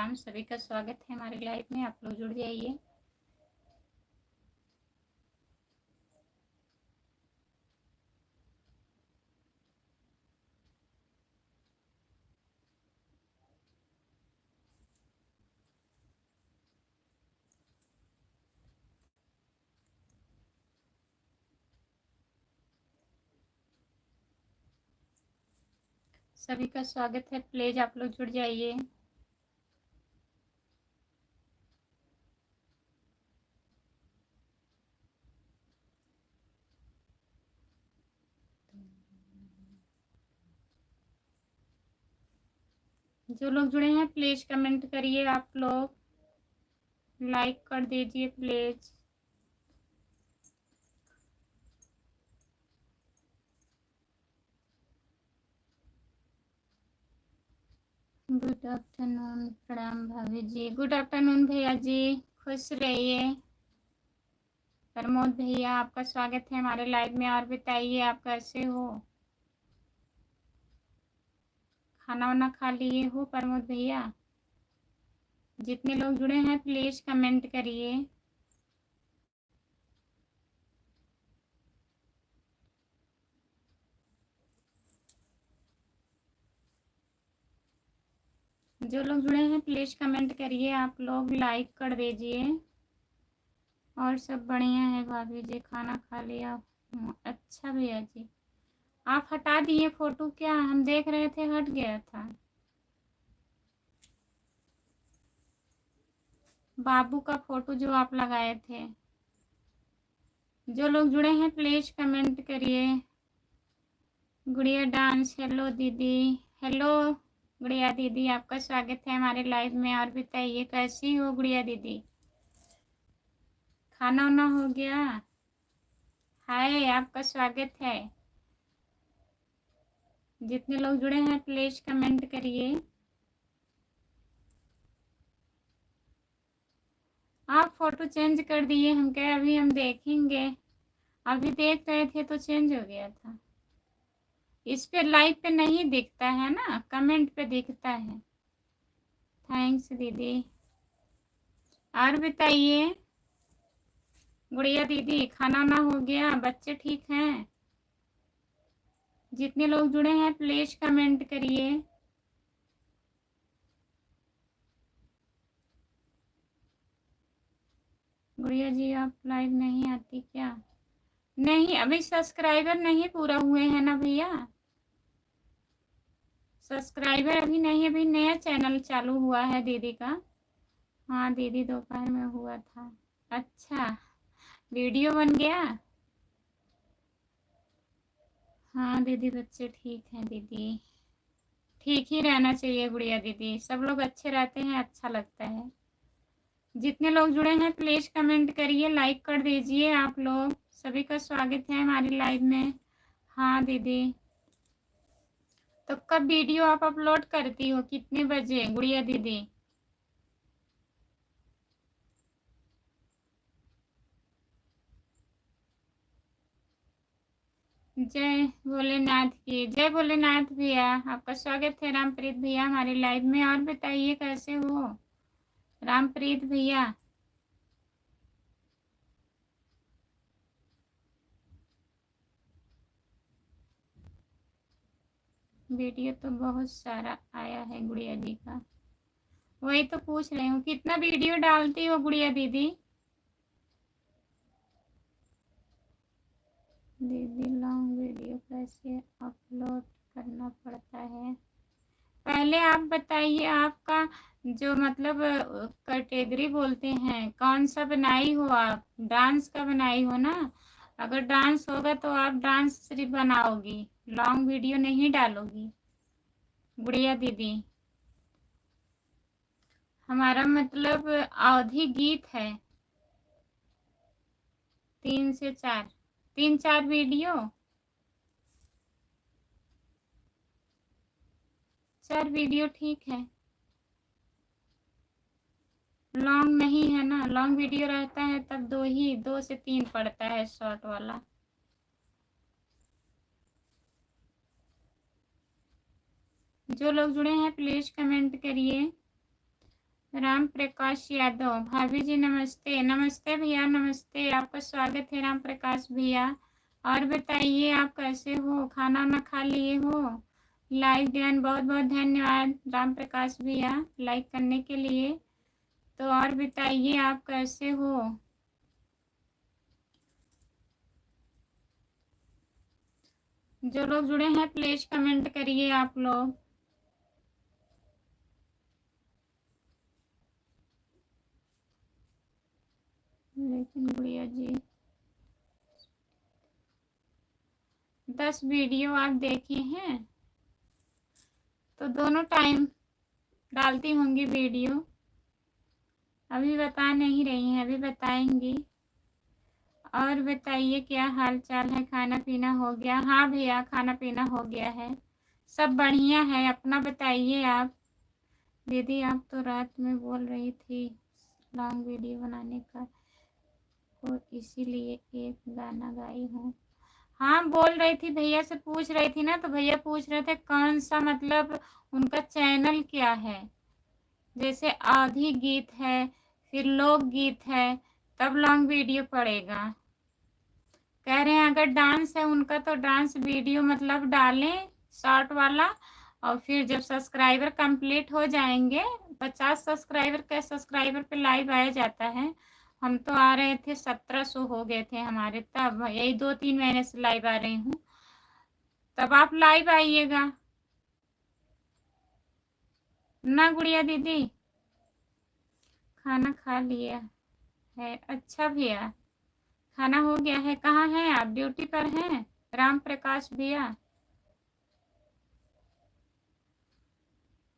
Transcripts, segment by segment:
राम। सभी का स्वागत है हमारे लाइव में। आप लोग जुड़ जाइए। सभी का स्वागत है। प्लीज आप लोग जुड़ जाइए। जो लोग जुड़े हैं प्लीज कमेंट करिए। आप लोग लाइक कर दीजिए प्लीज। Good afternoon. प्रणाम भाभी जी। गुड आफ्टरनून भैया जी। खुश रहिए। प्रमोद भैया आपका स्वागत है हमारे लाइव में। और बताइए आप कैसे हो? खाना वाना खा लिए हो प्रमोद भैया? जितने लोग जुड़े हैं प्लीज कमेंट करिए। जो लोग जुड़े हैं प्लीज कमेंट करिए। आप लोग लाइक कर दीजिए। और सब बढ़िया है भाभी जी। खाना खा लिया। अच्छा भैया जी। आप हटा दिए फोटो क्या? हम देख रहे थे हट गया था। बाबू का फोटो जो आप लगाए थे। जो लोग जुड़े हैं प्लीज कमेंट करिए। गुड़िया डांस। हेलो दीदी। हेलो गुड़िया दीदी। आपका स्वागत है हमारे लाइव में। और बताइए कैसी हो गुड़िया दीदी? खाना वाना हो गया? हाय आपका स्वागत है। जितने लोग जुड़े हैं प्लीज कमेंट करिए। आप फोटो चेंज कर दिए। हम क्या अभी हम देखेंगे। अभी देख रहे थे तो चेंज हो गया था। इस पे लाइव पे नहीं दिखता है ना, कमेंट पे दिखता है। थैंक्स दीदी। और बताइए गुड़िया दीदी खाना ना हो गया? बच्चे ठीक हैं? जितने लोग जुड़े हैं प्लीज कमेंट करिए। गुड़िया जी आप लाइव नहीं आती क्या? नहीं अभी सब्सक्राइबर नहीं पूरा हुए हैं ना भैया। सब्सक्राइबर अभी नहीं, अभी नया चैनल चालू हुआ है दीदी का। हाँ दीदी दोपहर में हुआ था। अच्छा वीडियो बन गया। हाँ दीदी बच्चे ठीक हैं दीदी। ठीक ही रहना चाहिए गुड़िया दीदी। सब लोग अच्छे रहते हैं अच्छा लगता है। जितने लोग जुड़े हैं प्लीज कमेंट करिए। लाइक कर दीजिए आप लोग। सभी का स्वागत है हमारी लाइव में। हाँ दीदी। तो कब वीडियो आप अपलोड करती हो? कितने बजे गुड़िया दीदी? जय भोलेनाथ की। जय भोलेनाथ भैया। आपका स्वागत है रामप्रीत भैया हमारे लाइव में। और बताइए कैसे हो रामप्रीत भैया? वीडियो तो बहुत सारा आया है गुड़िया जी का। वही तो पूछ रही हूँ कितना वीडियो डालती हो गुड़िया दीदी? दीदी लॉन्ग वीडियो कैसे अपलोड करना पड़ता है? पहले आप बताइए आपका जो मतलब कैटेगरी बोलते हैं कौन सा बनाई हो आप? डांस का बनाई हो ना? अगर डांस होगा तो आप डांस सिर्फ बनाओगी, लॉन्ग वीडियो नहीं डालोगी गुड़िया दीदी। हमारा मतलब अवधि गीत है। 3 से 4, 3-4 वीडियो। 4 वीडियो ठीक है। लॉन्ग नहीं है ना। लॉन्ग वीडियो रहता है तब 2 से 3 पड़ता है शॉर्ट वाला। जो लोग जुड़े हैं प्लीज कमेंट करिए। राम प्रकाश यादव, भाभी जी नमस्ते। नमस्ते भैया, नमस्ते, आपका स्वागत है राम प्रकाश भैया। और बताइए आप कैसे हो, खाना वाना खा लिए हो? लाइक ध्यान, बहुत बहुत धन्यवाद राम प्रकाश भैया लाइक करने के लिए। तो और बताइए आप कैसे हो? जो लोग जुड़े हैं प्लीज कमेंट करिए आप लोग। लेकिन गुड़िया जी 10 वीडियो आप देखे हैं तो दोनों टाइम डालती होंगी वीडियो। अभी बता नहीं रही हैं, अभी बताएंगी। और बताइए क्या हाल चाल है, खाना पीना हो गया? हाँ भैया खाना पीना हो गया है, सब बढ़िया है। अपना बताइए आप। दीदी आप तो रात में बोल रही थी लॉन्ग वीडियो बनाने का, तो इसीलिए एक गाना गाई हूँ। हाँ बोल रही थी, भैया से पूछ रही थी ना, तो भैया पूछ रहे थे कौन सा मतलब उनका चैनल क्या है। जैसे आधी गीत है, फिर लोक गीत है, तब लॉन्ग वीडियो पड़ेगा। कह रहे हैं अगर डांस है उनका तो डांस वीडियो मतलब डालें शॉर्ट वाला। और फिर जब सब्सक्राइबर कंप्लीट हो जाएंगे, 50 सब्सक्राइबर पे लाइव आया जाता है। हम तो आ रहे थे 1700 हो गए थे हमारे, तब यही 2-3 महीने से लाइव आ रही हूँ। तब आप लाइव आइएगा ना गुड़िया दीदी। खाना खा लिया है? अच्छा भैया खाना हो गया है। कहाँ हैं आप, ड्यूटी पर हैं राम प्रकाश भैया?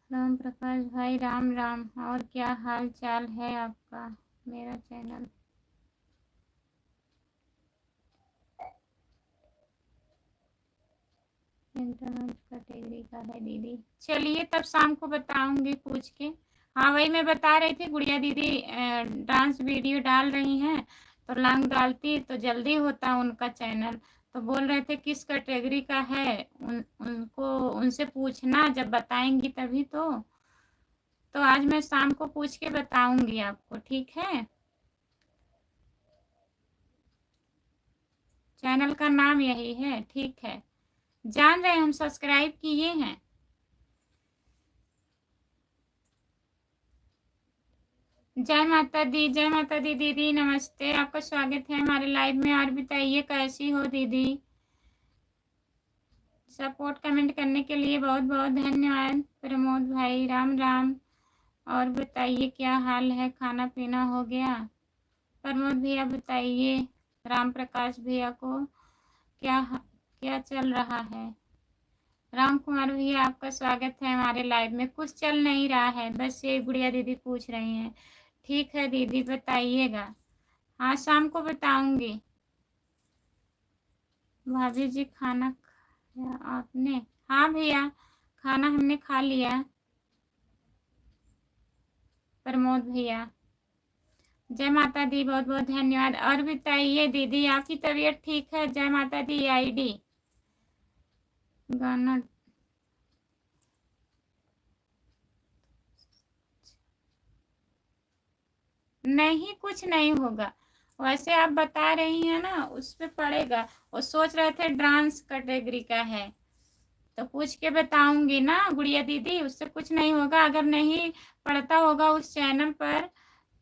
राम प्रकाश भाई राम राम। और क्या हाल चाल है आपका? मेरा चैनल इंटरनेट कैटेगरी का है दीदी। चलिए तब शाम को बताऊंगी पूछ के। हाँ वही मैं बता रही थी गुड़िया दीदी डांस वीडियो डाल रही हैं, तो लॉन्ग डालती तो जल्दी होता उनका चैनल। तो बोल रहे थे किस कैटेगरी का है, उनको उनसे पूछना, जब बताएंगी तभी तो आज मैं शाम को पूछ के बताऊंगी आपको, ठीक है? चैनल का नाम यही है, ठीक है। जान रहे हम सब्सक्राइब किए हैं। जय माता दी, जय माता दी दीदी नमस्ते, आपका स्वागत है हमारे लाइव में। और बताइए कैसी हो दीदी? सपोर्ट कमेंट करने के लिए बहुत बहुत धन्यवाद प्रमोद भाई राम राम। और बताइए क्या हाल है, खाना पीना हो गया? प्रमोद भैया बताइए राम प्रकाश भैया को क्या क्या चल रहा है? राम कुमार भैया आपका स्वागत है हमारे लाइव में। कुछ चल नहीं रहा है, बस ये गुड़िया दीदी पूछ रही हैं। ठीक है दीदी बताइएगा। हाँ शाम को बताऊंगी। भाभी जी खाना खाया आपने? हाँ भैया खाना हमने खा लिया। प्रमोद भैया जय माता दी, बहुत बहुत धन्यवाद। और बताइए दीदी आपकी तबीयत ठीक है? जय माता दी आईडी गाना नहीं, कुछ नहीं होगा। वैसे आप बता रही हैं ना उस पे पड़ेगा। वो सोच रहे थे डांस कैटेगरी का है, तो पूछ के बताऊंगी ना गुड़िया दीदी, उससे कुछ नहीं होगा। अगर नहीं पड़ता होगा उस चैनल पर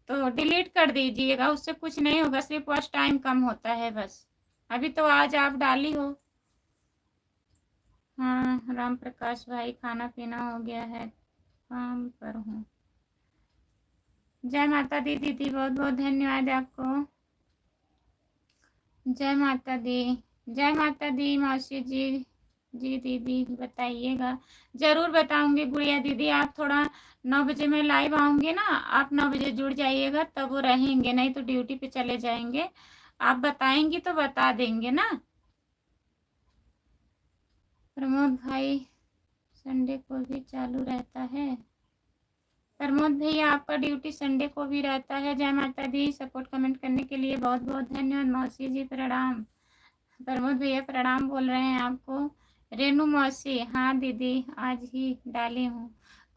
तो डिलीट कर दीजिएगा, उससे कुछ नहीं होगा, सिर्फ वॉच टाइम कम होता है बस। अभी तो आज आप डाली हो। हाँ राम प्रकाश भाई खाना पीना हो गया है, काम पर हूँ। जय माता दी दीदी, बहुत बहुत धन्यवाद आपको। जय माता दी, जय माता दी मौसी जी। जी दीदी बताइएगा, जरूर बताऊंगी गुड़िया दीदी। आप थोड़ा 9 बजे मैं लाइव आऊंगी ना, आप 9 बजे जुड़ जाइएगा, तब वो रहेंगे, नहीं तो ड्यूटी पे चले जाएंगे। आप बताएंगी तो बता देंगे ना। प्रमोद भाई संडे को भी चालू रहता है? प्रमोद भैया आपका ड्यूटी संडे को भी रहता है। जय माता दी, सपोर्ट कमेंट करने के लिए बहुत बहुत धन्यवाद। मौसी जी प्रणाम। प्रमोद भैया प्रणाम बोल रहे हैं आपको। रेनू मौसी हाँ दीदी आज ही डाली हूँ,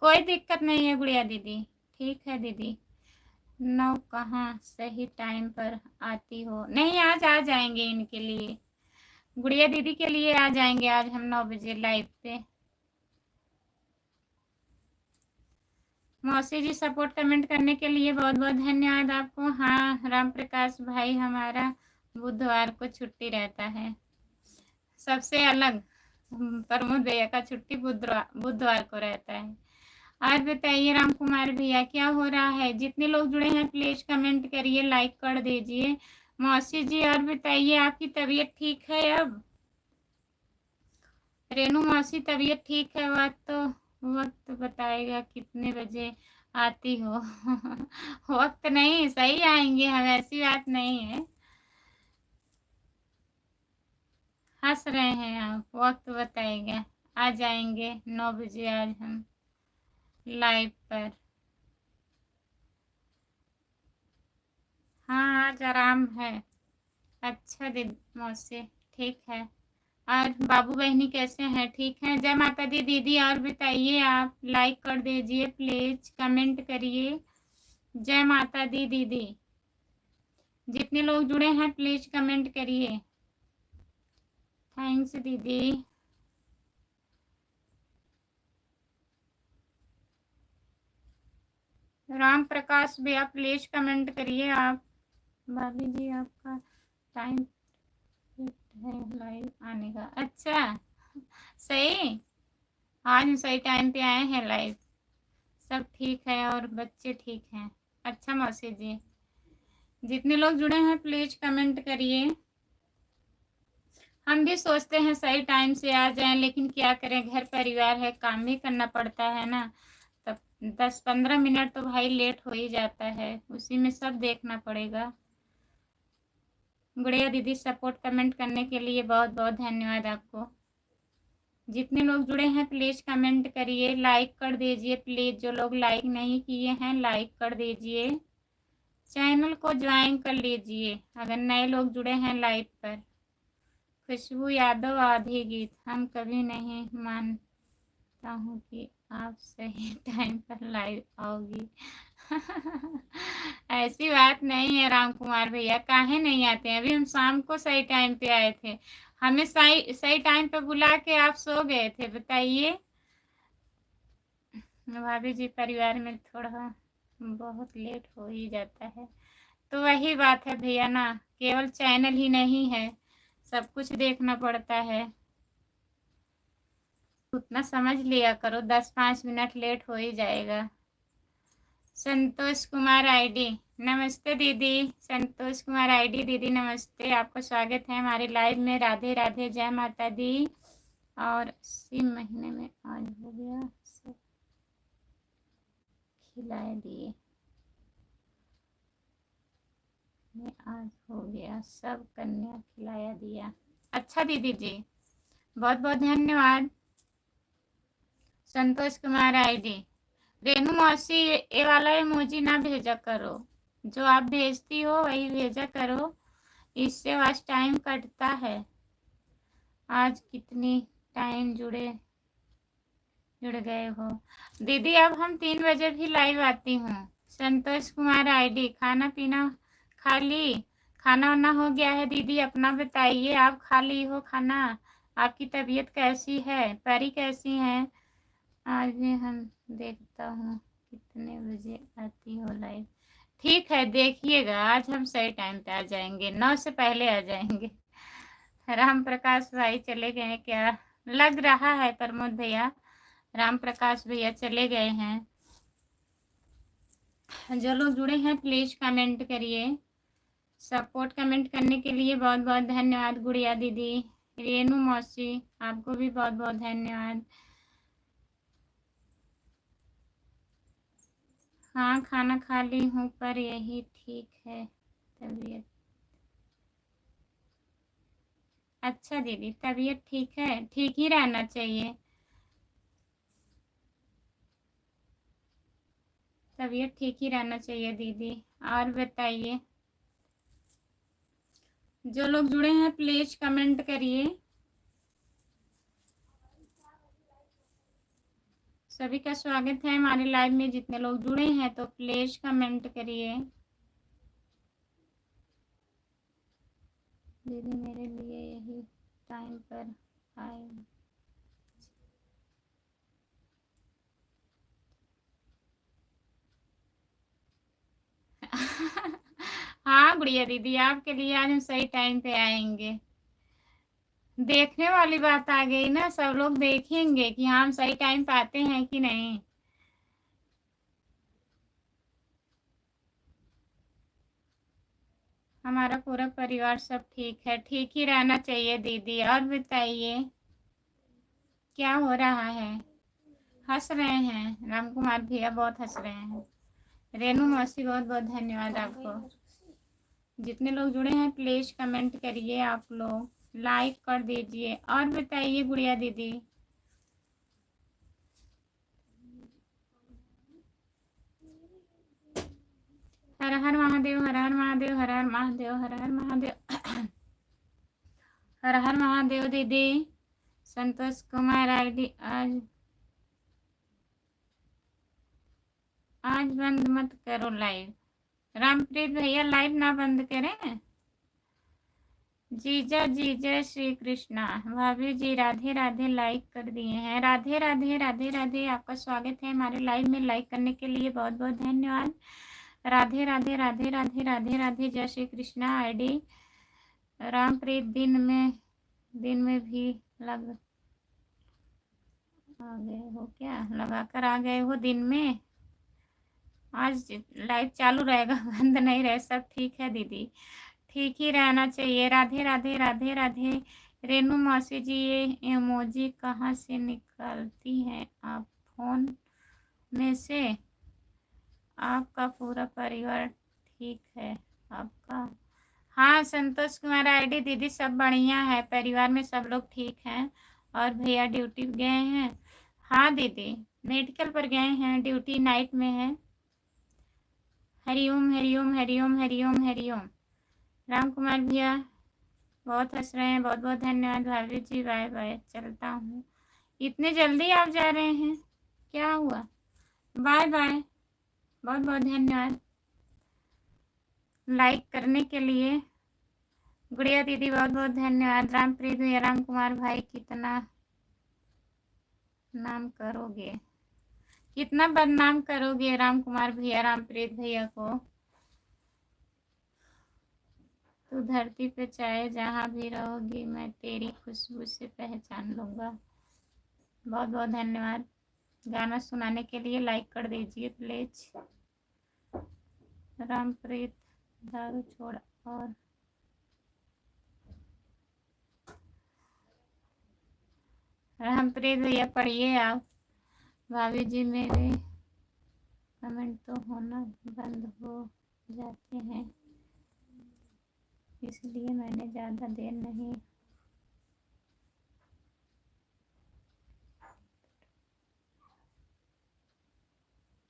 कोई दिक्कत नहीं है गुड़िया दीदी। ठीक है दीदी। 9 कहाँ सही टाइम पर आती हो? नहीं, आज आ जाएंगे इनके लिए, गुड़िया दीदी के लिए आ जाएंगे आज हम 9 बजे लाइव पे। मौसी जी सपोर्ट कमेंट करने के लिए बहुत बहुत धन्यवाद आपको। हाँ, राम प्रकाश भाई हमारा बुधवार को छुट्टी रहता है, सबसे अलग प्रमोद भैया का छुट्टी बुधवार बुधवार को रहता है। और बताइए राम कुमार भैया क्या हो रहा है? जितने लोग जुड़े हैं प्लीज कमेंट करिए, लाइक कर दीजिए। मौसी जी और बताइए आपकी तबीयत ठीक है अब? रेनू मौसी तबीयत ठीक है? वक्त बताएगा कितने बजे आती हो? वक्त नहीं, सही आएंगे हम, ऐसी बात नहीं है। हंस रहे हैं आप, वक्त बताएगा। आ जाएंगे 9 बजे आज हम लाइव पर। हाँ, आज आराम है। अच्छा दीदी मौसी, ठीक है। और बाबू बहनी कैसे हैं? ठीक हैं? जय माता दी दीदी। और बताइए, आप लाइक कर दीजिए प्लीज, कमेंट करिए। जय माता दी दीदी। जितने लोग जुड़े हैं प्लीज कमेंट करिए। थैंक्स दीदी। राम प्रकाश भैया प्लीज कमेंट करिए आप। भाभी जी आपका टाइम है लाइव आने का? अच्छा, सही, आज हम सही टाइम पे आए हैं लाइव। सब ठीक है और बच्चे ठीक हैं? अच्छा मौसी जी, जितने लोग जुड़े हैं प्लीज कमेंट करिए। हम भी सोचते हैं सही टाइम से आ जाएं, लेकिन क्या करें, घर परिवार है, काम भी करना पड़ता है ना। तब 10-15 मिनट तो भाई लेट हो ही जाता है, उसी में सब देखना पड़ेगा। गुड़िया दीदी सपोर्ट कमेंट करने के लिए बहुत बहुत धन्यवाद आपको। जितने लोग जुड़े हैं प्लीज कमेंट करिए, लाइक कर दीजिए प्लीज। जो लोग लाइक नहीं किए हैं लाइक कर दीजिए, चैनल को ज्वाइन कर लीजिए अगर नए लोग जुड़े हैं लाइव पर। खुशबू यादव आधी गीत, हम कभी नहीं मानता हूँ कि आप सही टाइम पर लाइव आओगी। ऐसी बात नहीं है राम कुमार भैया, काहे नहीं आते हैं? अभी हम शाम को सही टाइम पे आए थे, हमें सही सही टाइम पे बुला के आप सो गए थे, बताइए। भाभी जी परिवार में थोड़ा बहुत लेट हो ही जाता है, तो वही बात है भैया ना, केवल चैनल ही नहीं है, सब कुछ देखना पड़ता है। उतना समझ लिया करो, 10-5 मिनट लेट हो ही जाएगा। संतोष कुमार आईडी, नमस्ते दीदी। संतोष कुमार आईडी दीदी नमस्ते, आपका स्वागत है हमारे लाइव में। राधे राधे, जय माता दी। और इसी महीने में आज हो गया सब खिलाए दिए, आज हो गया सब कन्या खिलाया दिया। अच्छा दीदी जी, बहुत बहुत धन्यवाद। संतोष कुमार आईडी। रेनू मौसी ये वाला इमोजी ना भेजा करो, जो आप भेजती हो वही भेजा करो, इससे आज टाइम कटता है। आज कितनी टाइम जुड़ गए हो दीदी? अब हम 3 बजे भी लाइव आती हूँ। संतोष कुमार आईडी, खाना पीना खा ली? खाना वाना हो गया है दीदी? अपना बताइए, आप खा ली हो खाना? आपकी तबीयत कैसी है? परी कैसी है? आज भी हम देखता हूँ कितने बजे आती हो लाइव। ठीक है, देखिएगा आज हम सही टाइम पे आ जाएंगे, 9 से पहले आ जाएंगे। राम प्रकाश भाई चले गए क्या? लग रहा है प्रमोद भैया, राम प्रकाश भैया चले गए हैं। जो लोग जुड़े हैं प्लीज कमेंट करिए। सपोर्ट कमेंट करने के लिए बहुत बहुत धन्यवाद। गुड़िया दीदी, रेनू मौसी, आपको भी बहुत बहुत धन्यवाद। हाँ, खाना खा ली हूँ, पर यही ठीक है तबीयत। अच्छा दीदी, तबीयत ठीक है, ठीक ही रहना चाहिए, तबीयत ठीक ही रहना चाहिए दीदी। और बताइए, जो लोग जुड़े हैं प्लीज कमेंट करिए। सभी का स्वागत है हमारे लाइव में। जितने लोग जुड़े हैं तो प्लीज कमेंट करिए। दीदी मेरे लिए यही टाइम पर आए। हाँ गुड़िया दीदी, आपके लिए आज हम सही टाइम पे आएंगे। देखने वाली बात आ गई ना, सब लोग देखेंगे कि हाँ हम सही टाइम पे आते हैं कि नहीं। हमारा पूरा परिवार सब ठीक है, ठीक ही रहना चाहिए दीदी। और बताइए क्या हो रहा है? हंस रहे हैं राम कुमार भैया, बहुत हंस रहे हैं। रेनू मौसी बहुत बहुत धन्यवाद आपको। जितने लोग जुड़े हैं प्लीज कमेंट करिए, आप लोग लाइक कर दीजिए। और बताइए गुड़िया दीदी। हर हर महादेव, हर हर महादेव, हर हर महादेव, हर हर महादेव। हर हर महादेव दीदी। संतोष कुमार आईडी आज बंद मत करो लाइव। रामप्रीत भैया लाइव ना बंद करें। जीजा जी जय श्री कृष्णा। भाभी जी राधे राधे, लाइक कर दिए हैं। राधे राधे राधे राधे, आपका स्वागत है हमारे लाइव में। लाइक करने के लिए बहुत बहुत धन्यवाद। राधे राधे राधे राधे राधे राधे, जय श्री कृष्णा। आईडी रामप्रीत दिन में भी लग आ गए हो क्या? लगा कर आ गए हो दिन में? आज लाइव चालू रहेगा, बंद नहीं रहे। सब ठीक है दीदी, ठीक ही रहना चाहिए। राधे राधे राधे राधे। रेनू मौसी जी ये इमोजी कहाँ से निकलती हैं आप फोन में से? आपका पूरा परिवार ठीक है आपका? हाँ संतोष कुमार आईडी दीदी, सब बढ़िया है, परिवार में सब लोग ठीक हैं। और भैया ड्यूटी गए हैं? हाँ दीदी मेडिकल पर गए हैं, ड्यूटी नाइट में है। हरिओम हरिओम हरिओम हरिओम हरिओम। राम कुमार भैया बहुत हंस रहे हैं, बहुत बहुत धन्यवाद। भाभी जी बाय बाय, चलता हूँ। इतने जल्दी आप जा रहे हैं, क्या हुआ? बाय बाय, बहुत बहुत धन्यवाद लाइक करने के लिए। गुड़िया दीदी बहुत बहुत धन्यवाद। रामप्रीत भैया, राम कुमार भाई कितना नाम करोगे, कितना बदनाम करोगे राम कुमार भैया रामप्रीत भैया को? तू धरती पे चाहे जहाँ भी रहोगी, मैं तेरी खुशबू से पहचान लूँगा। बहुत बहुत धन्यवाद गाना सुनाने के लिए। लाइक कर दीजिए प्लीज। रामप्रीत दारू छोड़ और रामप्रीत भैया पढ़िए आप। भाभी जी मेरे कमेंट तो होना बंद हो जाते हैं, इसलिए मैंने ज़्यादा देर नहीं।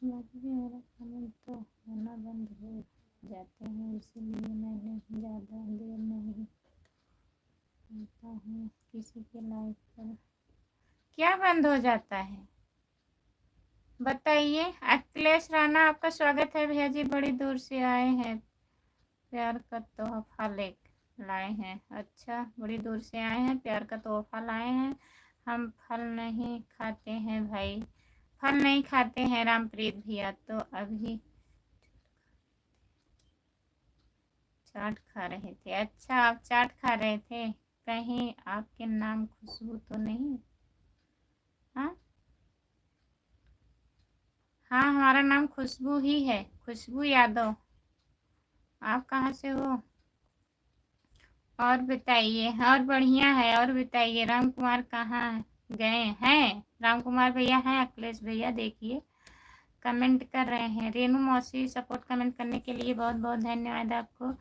भाभी जी मेरा कमेंट तो होना बंद हो जाते हैं, इसलिए मैंने ज़्यादा देर नहीं करता हूँ किसी के लाइक पर। क्या बंद हो जाता है बताइए? अखिलेश राणा आपका स्वागत है भैया जी, बड़ी दूर से आए हैं, प्यार का तोहफा ले लाए हैं। अच्छा बड़ी दूर से आए हैं, प्यार का तोहफा लाए हैं। हम फल नहीं खाते हैं भाई, फल नहीं खाते हैं रामप्रीत भैया, तो अभी चाट खा रहे थे। अच्छा आप चाट खा रहे थे, कहीं आपके नाम खुशबू तो नहीं? हाँ हाँ हमारा नाम खुशबू ही है, खुशबू यादव। आप कहाँ से हो? और बताइए। और बढ़िया है। और बताइए राम कुमार कहाँ गए हैं? राम कुमार भैया हैं, अखिलेश भैया देखिए कमेंट कर रहे हैं। रेनू मौसी सपोर्ट कमेंट करने के लिए बहुत बहुत धन्यवाद आपको।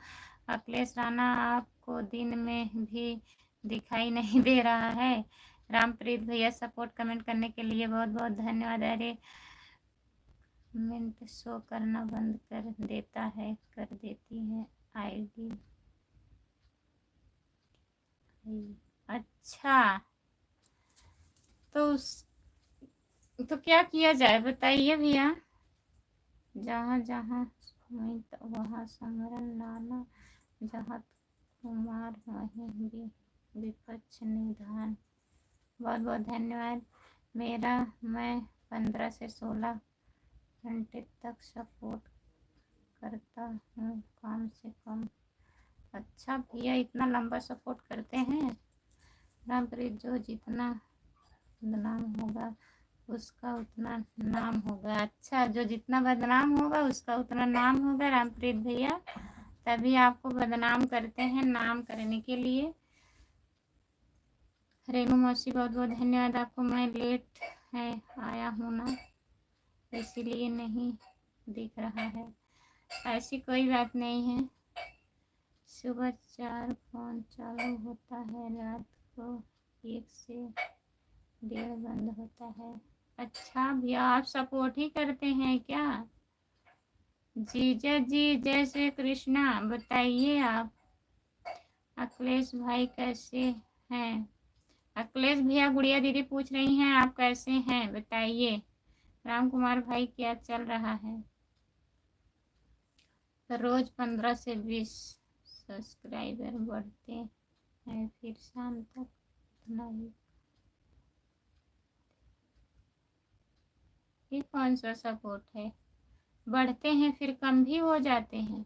अखिलेश राणा आपको दिन में भी दिखाई नहीं दे रहा है। रामप्रीत भैया सपोर्ट कमेंट करने के लिए बहुत बहुत धन्यवाद। अरे कमेंट शो करना बंद कर देता है, कर देती है आईडी। अच्छा तो तो क्या किया जाए बताइए भैया। जहाँ जहाँ सुमित वहाँ समरन नाना, जहाँ कुमार वहीं भी विपक्ष निधान। बहुत बहुत धन्यवाद। मैं 15 से 16 घंटे तक सपोर्ट करता हूँ कम से कम। अच्छा भैया, इतना लंबा सपोर्ट करते हैं। रामप्रीत, जो जितना बदनाम होगा उसका उतना नाम होगा। अच्छा, जो जितना बदनाम होगा उसका उतना नाम होगा रामप्रीत भैया, तभी आपको बदनाम करते हैं नाम करने के लिए। रेणु मौसी, बहुत बहुत धन्यवाद आपको। मैं लेट है आया हूँ ना, इसीलिए नहीं दिख रहा है। ऐसी कोई बात नहीं है। सुबह 4 फोन चालू होता है, रात को 1 से 1:30 बंद होता है। अच्छा भैया, आप सपोर्ट ही करते हैं क्या? जीजा जी जय श्री कृष्णा। बताइए आप, अखिलेश भाई कैसे हैं? अखिलेश भैया, गुड़िया दीदी पूछ रही हैं आप कैसे हैं, बताइए। राम कुमार भाई, क्या चल रहा है? रोज 15 से 20 सब्सक्राइबर बढ़ते हैं, फिर शाम तक उतना ही। ये कौन सा सपोर्ट है? बढ़ते हैं फिर कम भी हो जाते हैं।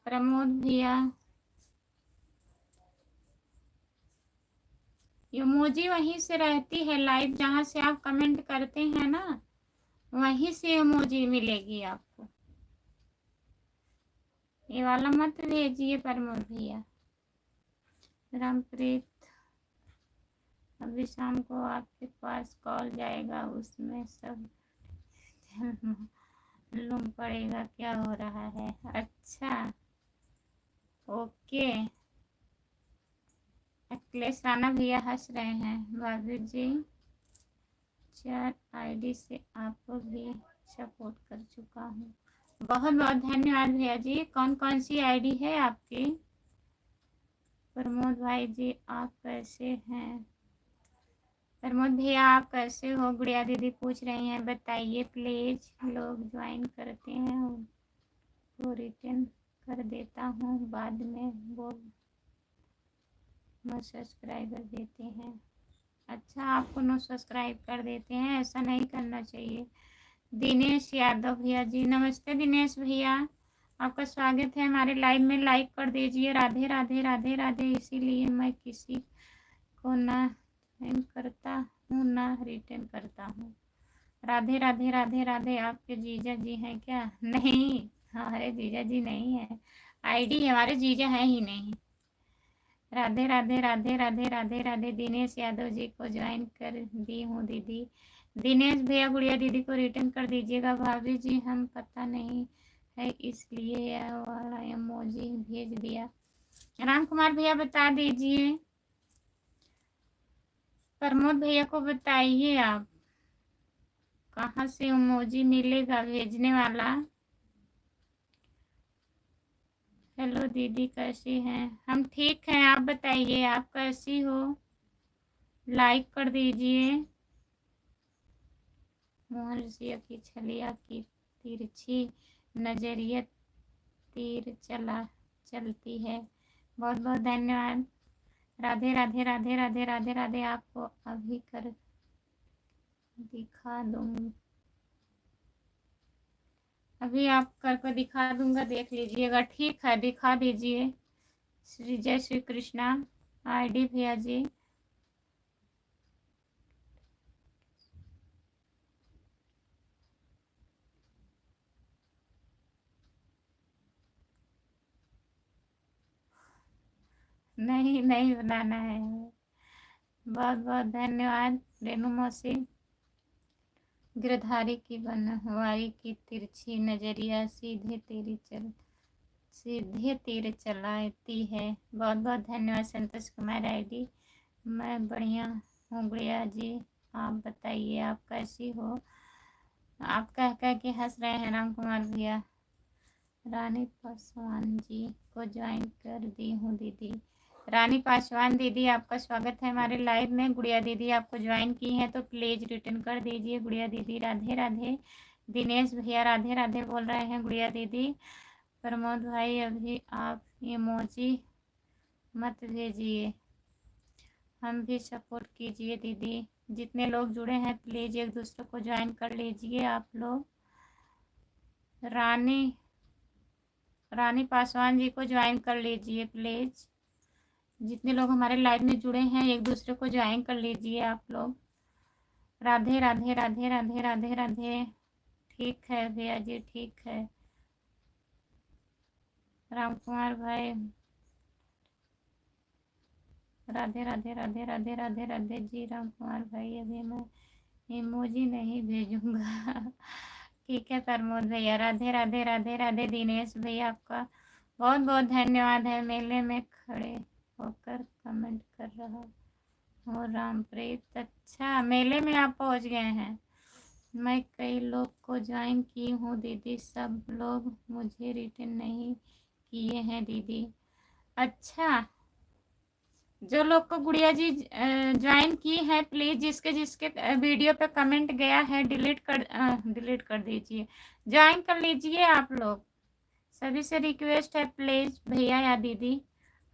प्रमोद भैया, इमोजी वहीं से रहती है लाइव, जहाँ से आप कमेंट करते हैं ना, वहीं से इमोजी मिलेगी आपको। ये वाला मत भेजिए प्रमोद भैया। रामप्रीत, अभी शाम को आपके पास कॉल जाएगा, उसमें सब मालूम पड़ेगा क्या हो रहा है। अच्छा, ओके। अखिलेश राणा भैया हंस रहे हैं। भाभी जी, 4 आईडी से आपको भी सपोर्ट कर चुका हूँ। बहुत बहुत धन्यवाद भैया जी। कौन कौन सी आईडी है आपकी? प्रमोद भाई जी, आप कैसे हैं? प्रमोद भैया, आप कैसे हो? गुड़िया दीदी पूछ रही हैं, बताइए प्लीज। लोग ज्वाइन करते हैं तो रिटर्न कर देता हूँ, बाद में बोल नो सब्सक्राइबर देते हैं। अच्छा, आपको नो सब्सक्राइब कर देते हैं, ऐसा नहीं करना चाहिए। दिनेश यादव भैया जी, नमस्ते दिनेश भैया, आपका स्वागत है हमारे लाइव में। लाइक कर दीजिए। राधे राधे राधे राधे। इसीलिए मैं किसी को ना करता हूँ ना रिटर्न करता हूँ। राधे राधे राधे राधे। आपके जीजा जी हैं क्या? नहीं, हमारे जीजा जी नहीं है। आईडी हमारे जीजा है ही नहीं। राधे राधे राधे राधे राधे राधे। दिनेश यादव जी को ज्वाइन कर दी हूँ दीदी। दिनेश भैया, गुड़िया दीदी को रिटर्न कर दीजिएगा। भाभी जी, हम पता नहीं है इसलिए यह वाला इमोजी भेज दिया। राम कुमार भैया, बता दीजिए। प्रमोद भैया को बताइए आप, कहाँ से इमोजी मिलेगा भेजने वाला? हेलो दीदी, कैसी हैं? हम ठीक हैं, आप बताइए आप कैसी हो? लाइक कर दीजिए। मोहन ऋषिया की छलिया की तिरछी नजरिया तीर चलती है। बहुत बहुत धन्यवाद। राधे राधे राधे राधे राधे राधे। आपको अभी कर दिखा दूंगी, अभी आप करके दिखा दूंगा, देख लीजिएगा। ठीक है, दिखा दीजिए। श्री जय श्री कृष्णा। आईडी भैया जी, नहीं नहीं बनाना है। बहुत बहुत धन्यवाद रेणु मौसी। गिरधारी की बनवारी की तिरछी नजरिया सीधे तीर चलाती है। बहुत बहुत धन्यवाद संतोष कुमार आईडी। मैं बढ़िया हूँ गुड़िया जी, आप बताइए आप कैसी हो? आप कह के हंस रहे हैं राम कुमार भैया। रानी पासवान जी को ज्वाइन कर दी हूँ दीदी। रानी पासवान दीदी, आपका स्वागत है हमारे लाइव में। गुड़िया दीदी आपको ज्वाइन की हैं तो प्लीज रिटर्न कर दीजिए। गुड़िया दीदी राधे राधे। दिनेश भैया राधे राधे बोल रहे हैं गुड़िया दीदी। प्रमोद भाई अभी आप इमोजी मत भेजिए, हम भी सपोर्ट कीजिए दीदी। जितने लोग जुड़े हैं प्लीज एक दूसरे को ज्वाइन कर लीजिए आप लोग। रानी पासवान जी को ज्वाइन कर लीजिए प्लीज। जितने लोग हमारे लाइव में जुड़े हैं एक दूसरे को ज्वाइन कर लीजिए आप लोग। राधे राधे राधे राधे राधे राधे। ठीक है भैया जी, ठीक है। राम कुमार भाई राधे राधे राधे राधे राधे राधे जी। राम कुमार भाई अभी मैं इमोजी नहीं भेजूंगा। ठीक है प्रमोद भैया, राधे राधे राधे राधे। दिनेश भैया आपका बहुत बहुत धन्यवाद है। मेले में खड़े होकर कमेंट कर रहा हूँ रामप्रीत। अच्छा, मेले में आप पहुँच गए हैं। मैं कई लोग को ज्वाइन की हूँ दीदी, सब लोग मुझे रिटर्न नहीं किए हैं दीदी। अच्छा, जो लोग को गुड़िया जी ज्वाइन की है प्लीज जिसके जिसके वीडियो पे कमेंट गया है डिलीट कर दीजिए, ज्वाइन कर लीजिए आप लोग। सभी से रिक्वेस्ट है प्लीज भैया या दीदी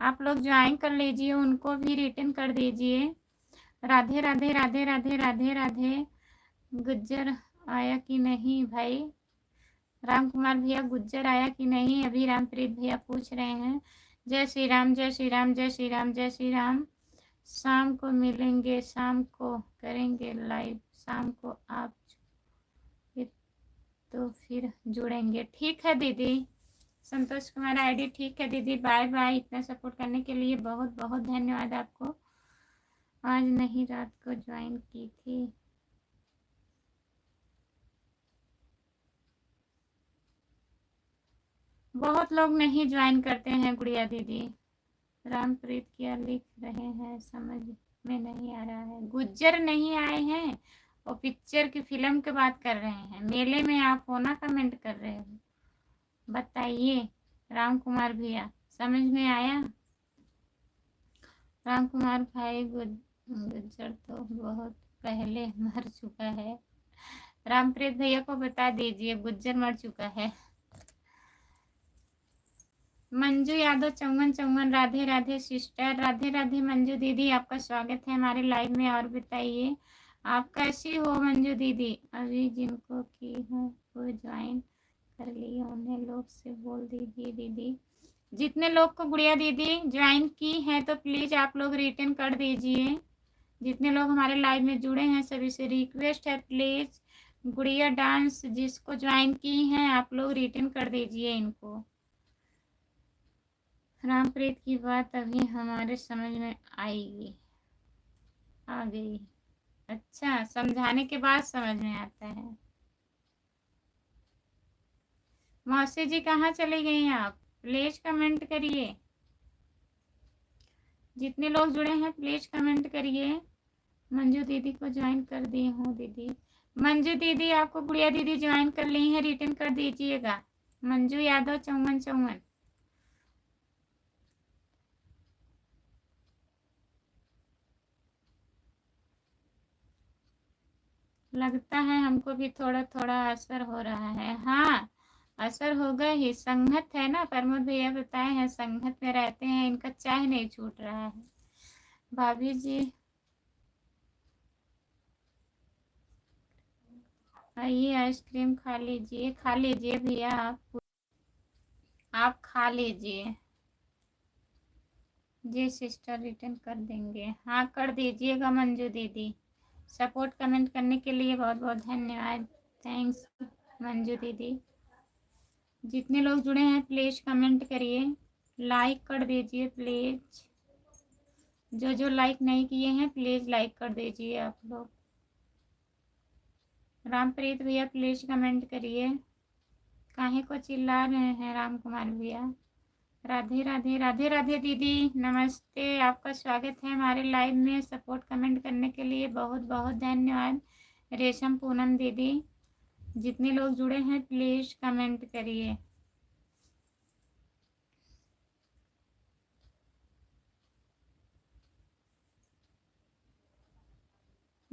आप लोग ज्वाइन कर लीजिए, उनको भी रिटर्न कर दीजिए। राधे राधे राधे राधे राधे राधे। गुज्जर आया कि नहीं भाई? राम कुमार भैया गुज्जर आया कि नहीं? अभी रामप्रीत भैया पूछ रहे हैं। जय श्री राम जय श्री राम जय श्री राम जय श्री राम। शाम को मिलेंगे, शाम को करेंगे लाइव, शाम को आप तो फिर जुड़ेंगे। ठीक है दीदी। संतोष कुमार आईडी, ठीक है दीदी। Bye bye. इतना सपोर्ट करने के लिए बहुत बहुत धन्यवाद आपको। आज नहीं रात को ज्वाइन की थी। बहुत लोग नहीं ज्वाइन करते हैं गुड़िया दीदी। रामप्रीत क्या लिख रहे हैं समझ में नहीं आ रहा है। गुज्जर नहीं आए हैं, वो पिक्चर की फिल्म की बात कर रहे हैं। मेले में आप होना कमेंट कर रहे हो, बताइए राम कुमार भैया, समझ में आया? राम कुमार भाई गुज्जर तो बहुत पहले मर चुका है। रामप्रीत भैया को बता दीजिए गुज्जर मर चुका है। मंजू यादव चौवन चौवन, राधे राधे सिस्टर। राधे राधे मंजू दीदी, आपका स्वागत है हमारे लाइव में। और बताइए आप कैसी हो मंजू दीदी? अभी जिनको की हूँ वो ज्वाइन कर लिया, उन्हें लोग से बोल दीजिए दीदी। जितने लोग को गुड़िया दीदी ज्वाइन की हैं तो प्लीज आप लोग रिटर्न कर दीजिए। जितने लोग हमारे लाइव में जुड़े हैं सभी से रिक्वेस्ट है प्लीज गुड़िया डांस जिसको ज्वाइन की हैं आप लोग रिटर्न कर दीजिए इनको। रामप्रीत की बात अभी हमारे समझ में आएगी, आ गई। अच्छा, समझाने के बाद समझ में आता है। मौसी जी कहाँ चले गई हैं आप? प्लीज कमेंट करिए। जितने लोग जुड़े हैं प्लीज कमेंट करिए। मंजू दीदी को ज्वाइन कर दी हूँ दीदी। मंजू दीदी आपको गुड़िया दीदी ज्वाइन कर ली है, रिटर्न कर दीजिएगा। मंजू यादव चौवन चौवन। लगता है हमको भी थोड़ा थोड़ा असर हो रहा है। हाँ, असर होगा ही। संगत है ना, प्रमोद भैया बताए हैं संगत में रहते हैं, इनका चाय नहीं छूट रहा है। भाभी जी आइए आइसक्रीम खा लीजिए, खा लीजिए भैया आप खा लीजिए। जी सिस्टर रिटर्न कर देंगे, हाँ कर दीजिएगा मंजू दीदी। सपोर्ट कमेंट करने के लिए बहुत बहुत धन्यवाद। थैंक्स मंजू दीदी। जितने लोग जुड़े हैं प्लीज कमेंट करिए, लाइक कर दीजिए प्लीज। जो जो लाइक नहीं किए हैं प्लीज लाइक कर दीजिए आप लोग। रामप्रीत भैया प्लीज कमेंट करिए। काहे को चिल्ला रहे हैं राम कुमार भैया? राधे राधे राधे राधे दीदी, नमस्ते। आपका स्वागत है हमारे लाइव में। सपोर्ट कमेंट करने के लिए बहुत बहुत धन्यवाद। रेशम पूनम दीदी, जितने लोग जुड़े हैं प्लीज कमेंट करिए।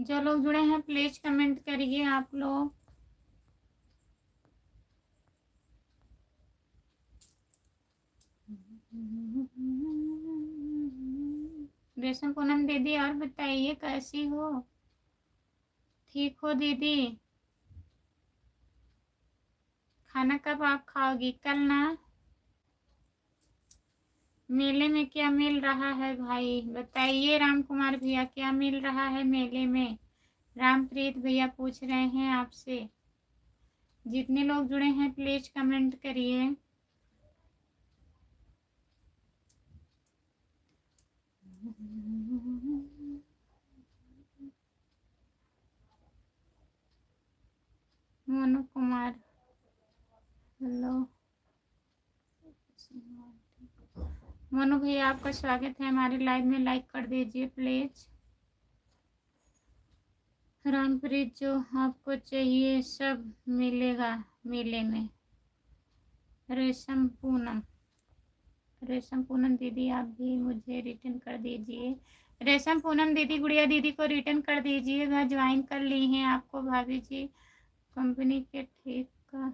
जो लोग जुड़े हैं प्लीज कमेंट करिए आप लोग। रेशम पूनम दीदी और बताइए कैसी हो? ठीक हो दीदी? खाना कब आप खाओगी? कल ना। मेले में क्या मिल रहा है भाई बताइए? राम कुमार भैया क्या मिल रहा है मेले में? रामप्रीत भैया पूछ रहे हैं आपसे। जितने लोग जुड़े हैं प्लीज कमेंट करिए। मोनू कुमार हेलो। मोनू भैया आपका स्वागत है हमारे लाइव में, लाइक कर दीजिए प्लीज। रामप्रीत जो आपको चाहिए सब मिलेगा मेले में। रेशम पूनम दीदी आप भी मुझे रिटर्न कर दीजिए। रेशम पूनम दीदी गुड़िया दीदी को रिटर्न कर दीजिएगा, ज्वाइन कर ली हैं आपको भाभी जी कंपनी के ठेका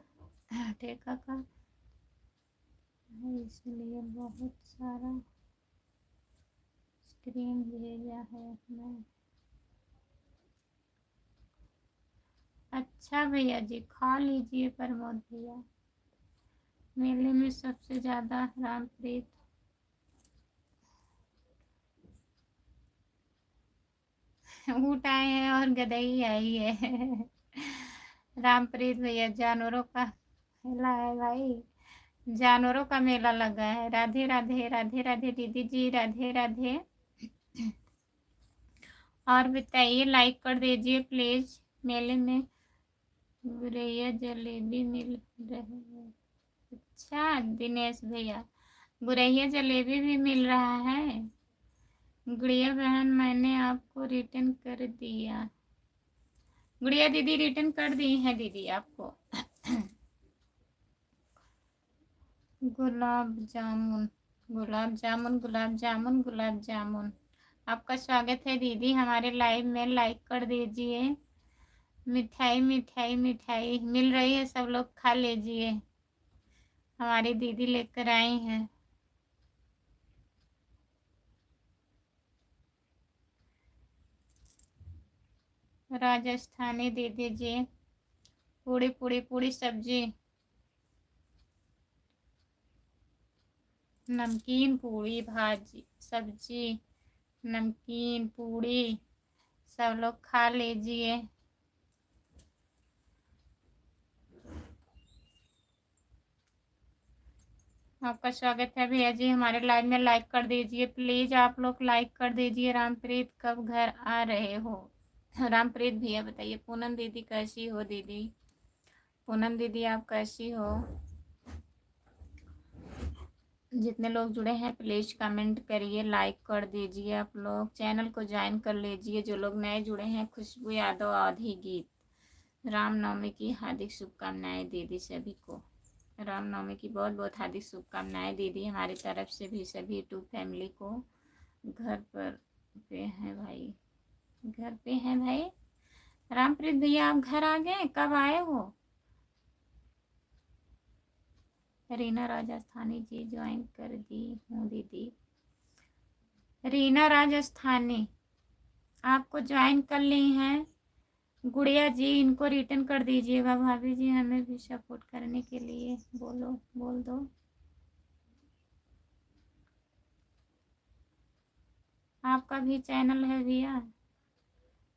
का है, इसलिए बहुत सारा स्क्रीन भेजा है मैं। अच्छा भैया जी खा लीजिए प्रमोद भैया। मेले में सबसे ज़्यादा रामप्रीत ऊँट आए हैं और गदई आई है। रामप्रीत भैया जानवरों का मेला है भाई, जानवरों का मेला लगा है। राधे राधे राधे राधे दीदी जी, राधे राधे। और बताइए लाइक कर दीजिए प्लीज। मेले में गुरैया जलेबी मिल रहे हैं। अच्छा दिनेश भैया गुरैया जलेबी भी मिल रहा है। गुड़िया बहन मैंने आपको रिटर्न कर दिया। गुड़िया दीदी रिटर्न कर दी है दीदी आपको। गुलाब जामुन गुलाब जामुन गुलाब जामुन गुलाब जामुन आपका स्वागत है दीदी हमारे लाइव में, लाइक कर दीजिए। मिठाई मिठाई मिठाई मिल रही है, सब लोग खा लीजिए। हमारी दीदी लेकर आई हैं। राजस्थानी दे दीजिए। पूड़ी पूड़ी पूड़ी सब्जी, नमकीन पूड़ी भाजी सब्जी, नमकीन पूड़ी सब लोग खा लीजिए। आपका स्वागत है भैया जी हमारे लाइव में, लाइक कर दीजिए प्लीज आप लोग, लाइक कर दीजिए। रामप्रीत कब घर आ रहे हो? रामप्रीत भैया बताइए। पूनम दीदी कैसी हो दीदी? पूनम दीदी आप कैसी हो? जितने लोग जुड़े हैं प्लीज कमेंट करिए, लाइक कर दीजिए। आप लोग चैनल को ज्वाइन कर लीजिए। जो लोग नए जुड़े हैं, खुशबू यादव आधी गीत। रामनवमी की हार्दिक शुभकामनाएं दीदी सभी को। रामनवमी की बहुत बहुत हार्दिक शुभकामनाएं दीदी हमारी तरफ से भी सभी यूट्यूब फैमिली को। घर पर पे हैं भाई, घर पे हैं भाई। रामप्रीत भैया आप घर आ गए, कब आए हो? रीना राजस्थानी जी ज्वाइन कर दी हूँ दीदी। रीना राजस्थानी आपको ज्वाइन कर ली हैं। गुड़िया जी इनको रिटर्न कर दीजिएगा भाभी जी, हमें भी सपोर्ट करने के लिए बोलो, बोल दो। आपका भी चैनल है भैया?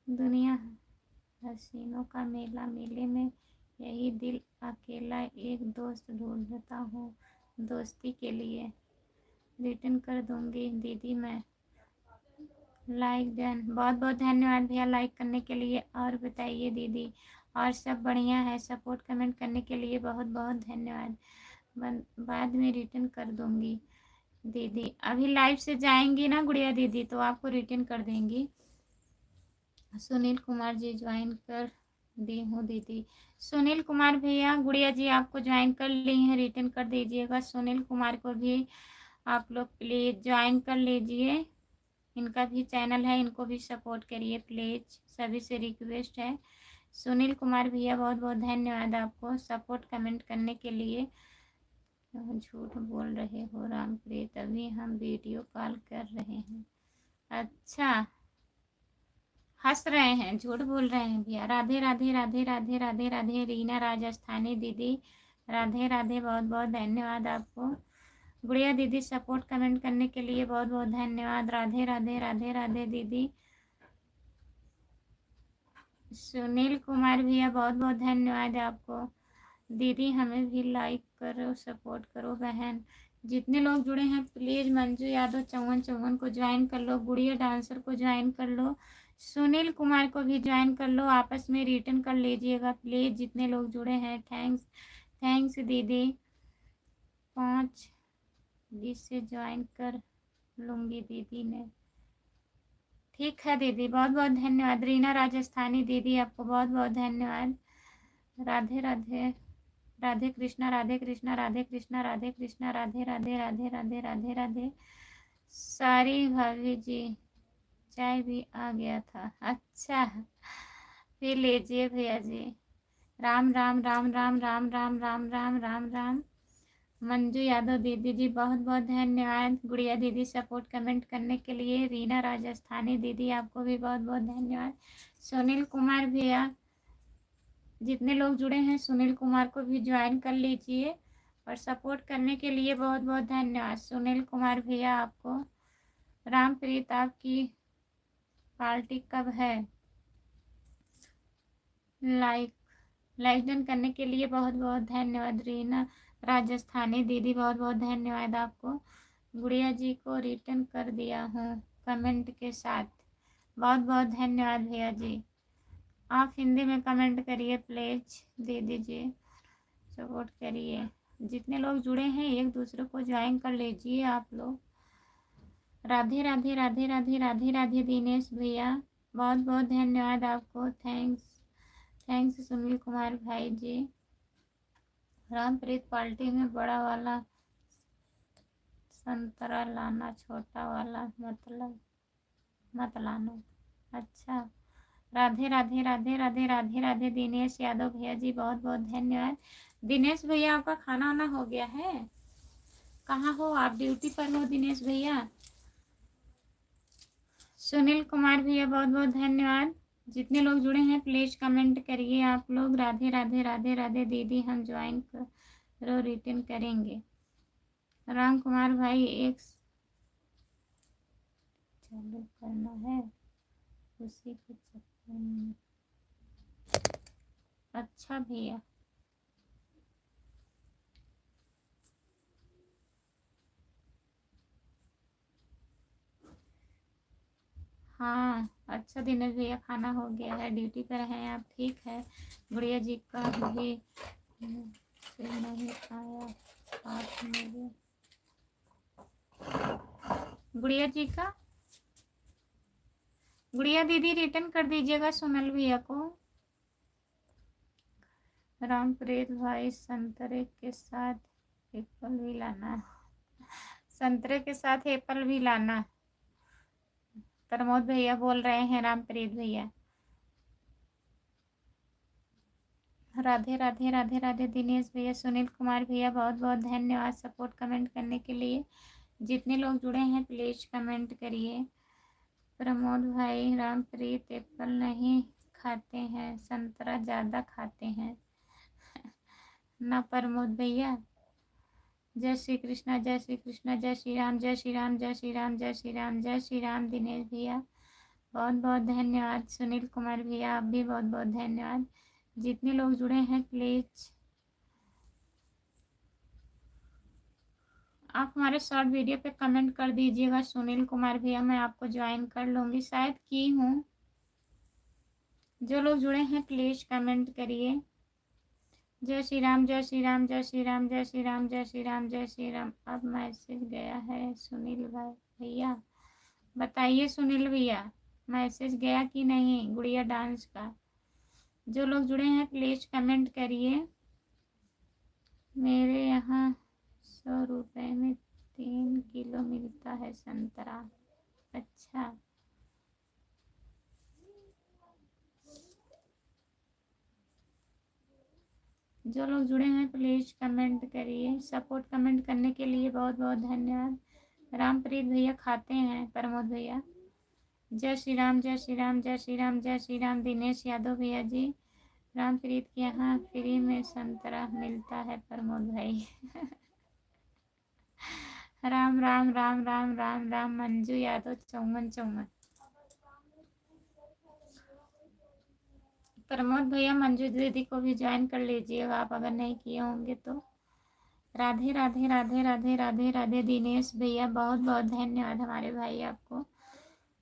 दुनिया हसीनों का मेला, मेले में यही दिल अकेला एक दोस्त ढूंढता हूँ दोस्ती के लिए। रिटर्न कर दूंगी दीदी मैं। लाइक डन, बहुत बहुत धन्यवाद भैया लाइक करने के लिए। और बताइए दीदी और सब बढ़िया है? सपोर्ट कमेंट करने के लिए बहुत बहुत धन्यवाद। बाद में रिटर्न कर दूंगी दीदी। अभी लाइव से जाएंगी ना गुड़िया दीदी तो आपको रिटर्न कर देंगी। सुनील कुमार जी ज्वाइन कर दी हूँ दीदी। सुनील कुमार भैया गुड़िया जी आपको ज्वाइन कर ली हैं, रिटर्न कर दीजिएगा। सुनील कुमार को भी आप लोग प्लीज ज्वाइन कर लीजिए। इनका भी चैनल है, इनको भी सपोर्ट करिए प्लीज़, सभी से रिक्वेस्ट है। सुनील कुमार भैया बहुत बहुत धन्यवाद आपको सपोर्ट कमेंट करने के लिए। झूठ बोल रहे हो रामप्रीत, अभी हम वीडियो कॉल कर रहे हैं। अच्छा, हंस रहे हैं, झूठ बोल रहे हैं भैया। राधे राधे राधे राधे राधे राधे। रीना राजस्थानी दीदी राधे राधे, बहुत बहुत धन्यवाद आपको। गुड़िया दीदी सपोर्ट कमेंट करने के लिए बहुत बहुत धन्यवाद। राधे राधे राधे राधे दीदी। सुनील कुमार भैया बहुत बहुत धन्यवाद आपको। दीदी हमें भी लाइक करो, सपोर्ट करो बहन। जितने लोग जुड़े हैं प्लीज़ मंजू यादव 5454 को ज्वाइन कर लो, गुड़िया डांसर को ज्वाइन कर लो, सुनील कुमार को भी ज्वाइन कर लो, आपस में रिटर्न कर लीजिएगा प्लीज़ जितने लोग जुड़े हैं। थैंक्स थैंक्स दीदी। 5 से ज्वाइन कर लूँगी दीदी ने। ठीक है दीदी, बहुत बहुत धन्यवाद। रीना राजस्थानी दीदी आपको बहुत बहुत धन्यवाद। राधे राधे राधे कृष्णा राधे कृष्णा राधे कृष्णा राधे कृष्णा राधे राधे राधे राधे राधे राधे। सारी भाभी जी चाय भी आ गया था। अच्छा, फिर लीजिए भैया जी। राम राम राम राम राम राम राम राम राम राम। मंजू यादव दीदी जी बहुत बहुत धन्यवाद। गुड़िया दीदी सपोर्ट कमेंट करने के लिए। रीना राजस्थानी दीदी आपको भी बहुत बहुत धन्यवाद। सुनील कुमार भैया, जितने लोग जुड़े हैं सुनील कुमार को भी ज्वाइन कर लीजिए और सपोर्ट करने के लिए बहुत बहुत धन्यवाद सुनील कुमार भैया आपको। रामप्रीत आपकी पार्टी कब है? लाइक डन करने के लिए बहुत बहुत धन्यवाद। रीना राजस्थानी दीदी बहुत बहुत धन्यवाद आपको। गुड़िया जी को रिटर्न कर दिया हूँ कमेंट के साथ, बहुत बहुत धन्यवाद भैया जी। आप हिंदी में कमेंट करिए प्लीज़ दीदी जी, सपोर्ट करिए। जितने लोग जुड़े हैं एक दूसरे को ज्वाइन कर लीजिए आप लोग। राधे राधे राधे राधे राधे राधे दिनेश भैया बहुत बहुत धन्यवाद आपको। थैंक्स सुनील कुमार भाई जी। रामप्रीत पार्टी में बड़ा वाला संतरा लाना, छोटा वाला मतलब मत लाना। अच्छा, राधे राधे राधे राधे राधे राधे। दिनेश यादव भैया जी बहुत बहुत धन्यवाद। दिनेश भैया आपका खाना वाना हो गया है? कहाँ हो आप? ड्यूटी पर हो दिनेश भैया? सुनील कुमार भैया बहुत बहुत धन्यवाद। जितने लोग जुड़े हैं प्लीज़ कमेंट करिए आप लोग। राधे राधे राधे राधे दीदी, हम ज्वाइन करो रिटर्न करेंगे। राम कुमार भाई एक चालू करना है उसी के चक्कर में। अच्छा भैया, हाँ अच्छा दिनेश भैया खाना हो गया है, ड्यूटी पर हैं आप? ठीक है। गुड़िया जी का भी नहीं आया आप मेरे। गुड़िया जी का, गुड़िया दीदी रिटर्न कर दीजिएगा सोनल भैया को। रामप्रीत भाई संतरे के साथ एप्पल भी लाना, संतरे के साथ एप्पल भी लाना। प्रमोद भैया बोल रहे हैं रामप्रीत भैया। राधे राधे राधे राधे दिनेश भैया, सुनील कुमार भैया बहुत बहुत धन्यवाद सपोर्ट कमेंट करने के लिए। जितने लोग जुड़े हैं प्लीज़ कमेंट करिए। प्रमोद भाई, रामप्रीत एप्पल नहीं खाते हैं, संतरा ज़्यादा खाते हैं ना प्रमोद भैया। जय श्री कृष्णा जय श्री कृष्णा, जय श्री राम जय श्री राम जय श्री राम जय श्री राम जय श्री राम। दिनेश भैया बहुत बहुत धन्यवाद। सुनील कुमार भैया आप भी बहुत बहुत धन्यवाद। जितने लोग जुड़े हैं प्लीज़ आप हमारे शॉर्ट वीडियो पे कमेंट कर दीजिएगा। सुनील कुमार भैया मैं आपको ज्वाइन कर लूँगी, शायद की हूँ। जो लोग जुड़े हैं प्लीज़ कमेंट करिए। जय श्री राम जय श्री राम जय श्री राम जय श्री राम जय श्री राम जय श्री राम। अब मैसेज गया है सुनील भाई भैया, बताइए सुनील भैया मैसेज गया कि नहीं गुड़िया डांस का। जो लोग जुड़े हैं प्लीज़ कमेंट करिए। मेरे यहाँ 100 रुपये में 3 किलो मिलता है संतरा। अच्छा, जो लोग जुड़े हैं प्लीज़ कमेंट करिए। सपोर्ट कमेंट करने के लिए बहुत बहुत धन्यवाद। रामप्रीत भैया खाते हैं, प्रमोद भैया जय श्री राम, जय श्री राम, जय श्री राम, जय श्री राम। दिनेश यादव भैया जी, रामप्रीत के यहाँ फ्री में संतरा मिलता है प्रमोद भाई। राम राम राम राम राम राम। मंजू यादव चौमन चौमन। प्रमोद भैया मंजू दीदी को भी ज्वाइन कर लीजिएगा आप अगर नहीं किए होंगे तो। राधे राधे राधे राधे राधे राधे। दिनेश भैया बहुत बहुत धन्यवाद हमारे भाई आपको।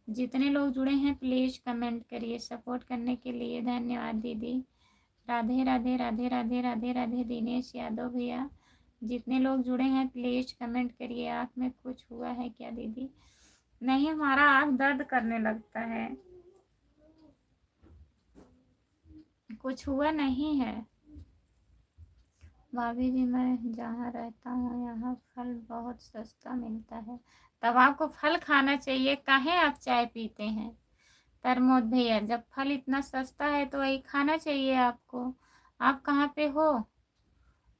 जितने लोग जुड़े हैं प्लीज़ कमेंट करिए। सपोर्ट करने के लिए धन्यवाद दीदी। राधे राधे राधे राधे राधे राधे। दिनेश यादव भैया, जितने लोग जुड़े हैं प्लीज़ कमेंट करिए। आँख में कुछ हुआ है क्या दीदी? नहीं, हमारा आँख दर्द करने लगता है, कुछ हुआ नहीं है। भाभी जी, मैं जहाँ रहता हूँ यहाँ फल बहुत सस्ता मिलता है, तब आपको फल खाना चाहिए। काहे आप चाय पीते हैं? प्रमोद भैया, जब फल इतना सस्ता है तो वही खाना चाहिए आपको। आप कहाँ पे हो?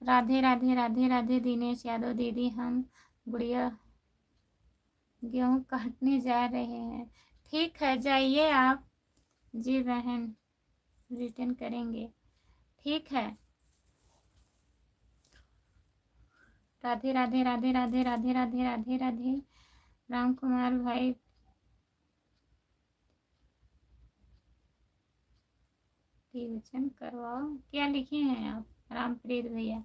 राधे राधे राधे राधे। दिनेश यादव दीदी, हम गुड़िया गेहूँ काटने जा रहे हैं। ठीक है, जाइए आप। जी बहन, रिटर्न करेंगे। ठीक है। राधे राधे राधे राधे राधे राधे राधे राधे। राम कुमार भाई, रिविजन करवाओ। क्या लिखे हैं आप? रामप्रीत भैया।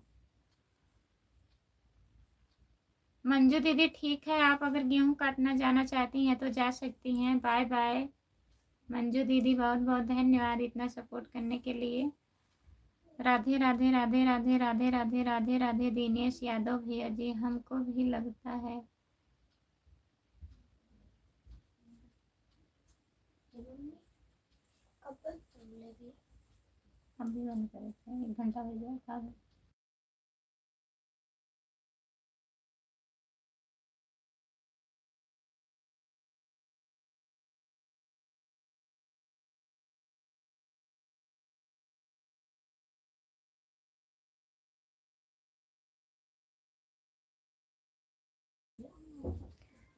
मंजू दीदी ठीक है, आप अगर गेहूं काटना जाना चाहती हैं तो जा सकती हैं। Bye bye. मंजू दीदी बहुत बहुत धन्यवाद इतना सपोर्ट करने के लिए। राधे राधे राधे राधे राधे राधे राधे राधे। दिनेश यादव भैया जी, हमको भी लगता है अभी बंद करे थे, 1 घंटा हो गया था।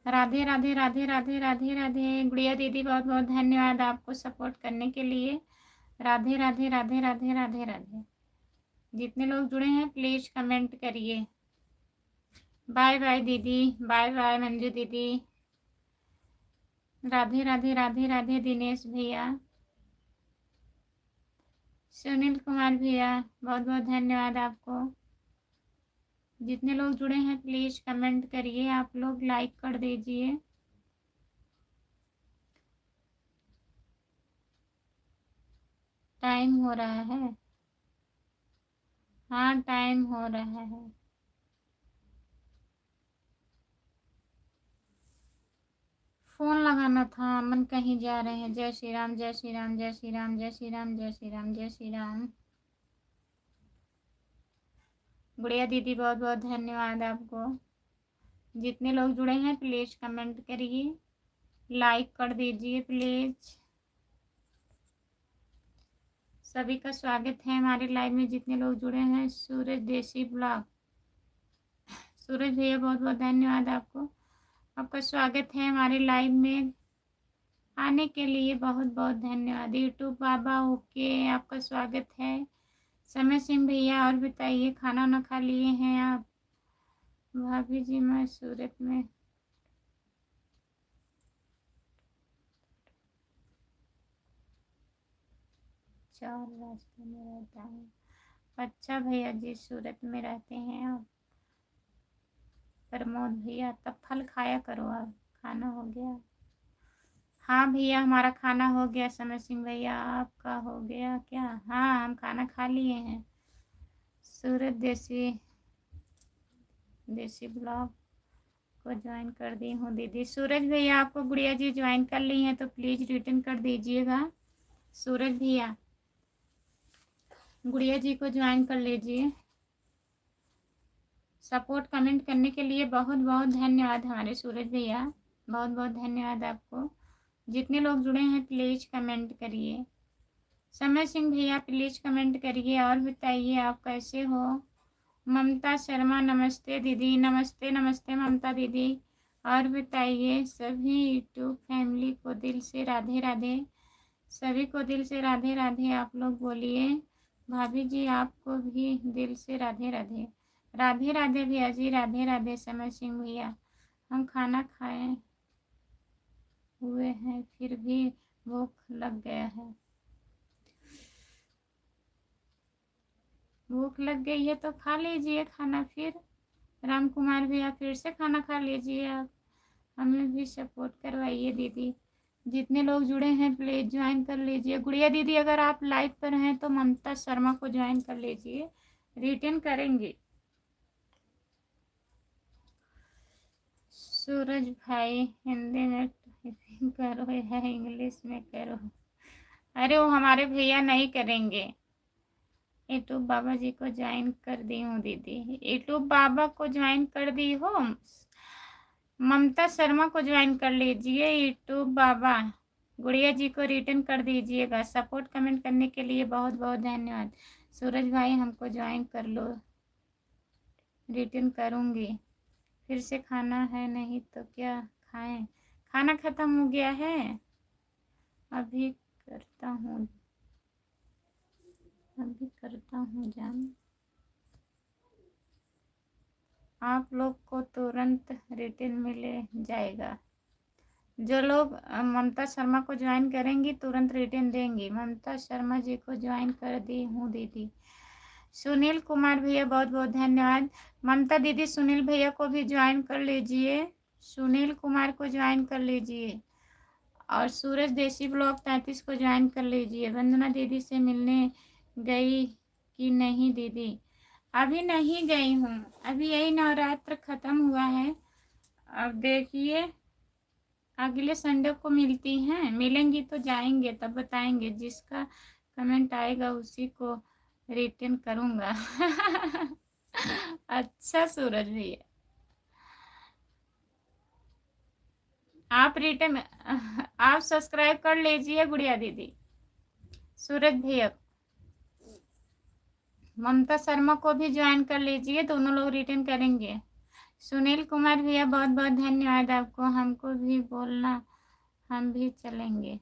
राधे राधे राधे राधे राधे राधे। गुड़िया दीदी बहुत बहुत धन्यवाद आपको सपोर्ट करने के लिए। राधे राधे राधे राधे राधे राधे। जितने लोग जुड़े हैं प्लीज कमेंट करिए। बाय बाय दीदी, बाय बाय मंजू दीदी। राधे राधे राधे राधे। दिनेश भैया, सुनील कुमार भैया, बहुत बहुत धन्यवाद आपको। जितने लोग जुड़े हैं प्लीज कमेंट करिए। आप लोग लाइक कर दीजिए। टाइम हो रहा है। हाँ, टाइम हो रहा है। फोन लगाना था, अमन कहीं जा रहे हैं। जय श्री राम, जय श्री राम, जय श्री राम, जय श्री राम, जय श्री राम, जय श्री राम। गुड़िया दीदी बहुत बहुत धन्यवाद आपको। जितने लोग जुड़े हैं प्लीज कमेंट करिए, लाइक कर दीजिए प्लीज। सभी का स्वागत है हमारे लाइव में। जितने लोग जुड़े हैं, सूरज देसी ब्लॉग, सूरज भैया बहुत बहुत धन्यवाद आपको। आपका स्वागत है हमारे लाइव में आने के लिए, बहुत बहुत धन्यवाद। यूट्यूब बाबा ओके, आपका स्वागत है। समय सिंह भैया, और बताइए खाना ना खा लिए हैं आप? भाभी जी, मैं सूरत में 4 रास्ते में रहता हूँ। अच्छा भैया जी, सूरत में रहते हैं आप? प्रमोद भैया, तब फल खाया करो आप। खाना हो गया? हाँ भैया, हमारा खाना हो गया। समय सिंह भैया, आपका हो गया क्या? हाँ, हम खाना खा लिए हैं। सूरत देसी देसी ब्लॉग को ज्वाइन कर दी हूँ दीदी। सूरज भैया, आपको गुड़िया जी ज्वाइन कर ली हैं तो प्लीज़ रिटर्न कर दीजिएगा। सूरज भैया, गुड़िया जी को ज्वाइन कर लीजिए। सपोर्ट कमेंट करने के लिए बहुत बहुत धन्यवाद हमारे सूरज भैया। बहुत बहुत धन्यवाद आपको। जितने लोग जुड़े हैं प्लीज़ कमेंट करिए। समय सिंह भैया प्लीज़ कमेंट करिए और बताइए आप कैसे हो। ममता शर्मा नमस्ते दीदी। नमस्ते नमस्ते ममता दीदी। और बताइए सभी यूट्यूब फैमिली को दिल से राधे राधे। सभी को दिल से राधे राधे। आप लोग बोलिए। भाभी जी आपको भी दिल से राधे राधे। राधे राधे भैया जी, राधे राधे समय सिंह भैया। हम खाना खाए हुए हैं फिर भी भूख लग गया है। भूख लग गई है तो खा लीजिए खाना फिर। राम कुमार भैया फिर से खाना खा लीजिए आप। हमें भी सपोर्ट करवाइए दीदी। जितने लोग जुड़े हैं प्लीज ज्वाइन कर लीजिए। गुड़िया दीदी अगर आप लाइव पर हैं तो ममता शर्मा को ज्वाइन कर लीजिए, रिटर्न करेंगे। सूरज भाई हिंदी में टाइपिंग करो या इंग्लिश में करो। अरे वो हमारे भैया नहीं करेंगे। यूट्यूब बाबा जी को ज्वाइन कर दी हूँ दीदी। यूट्यूब बाबा को ज्वाइन कर दी हो। ममता शर्मा को ज्वाइन कर लीजिए। यूट्यूब बाबा गुड़िया जी को रिटर्न कर दीजिएगा। सपोर्ट कमेंट करने के लिए बहुत बहुत धन्यवाद। सूरज भाई हमको ज्वाइन कर लो, रिटर्न करूँगी। फिर से खाना है नहीं तो क्या खाएं। खाना ख़त्म हो गया है, अभी करता हूँ जान। आप लोग को तुरंत रिटर्न मिले जाएगा। जो लोग ममता शर्मा को ज्वाइन करेंगी तुरंत रिटर्न देंगी। ममता शर्मा जी को ज्वाइन कर दी हूँ दीदी। सुनील कुमार भैया बहुत बहुत धन्यवाद। ममता दीदी सुनील भैया को भी ज्वाइन कर लीजिए। सुनील कुमार को ज्वाइन कर लीजिए और सूरज देसी ब्लॉग 33 को ज्वाइन कर लीजिए। वंदना दीदी से मिलने गई कि नहीं दीदी? अभी नहीं गई हूँ, अभी यही नवरात्र ख़त्म हुआ है। अब देखिए अगले संडे को मिलती हैं, मिलेंगी तो जाएंगे तब बताएंगे। जिसका कमेंट आएगा उसी को रिटर्न करूँगा। अच्छा सूरज भैया आप रिटर्न आप सब्सक्राइब कर लीजिए गुड़िया दीदी। सूरज भैया ममता शर्मा को भी ज्वाइन कर लीजिए, दोनों लोग रिटर्न करेंगे। सुनील कुमार भैया बहुत बहुत धन्यवाद आपको। हमको भी बोलना, हम भी चलेंगे।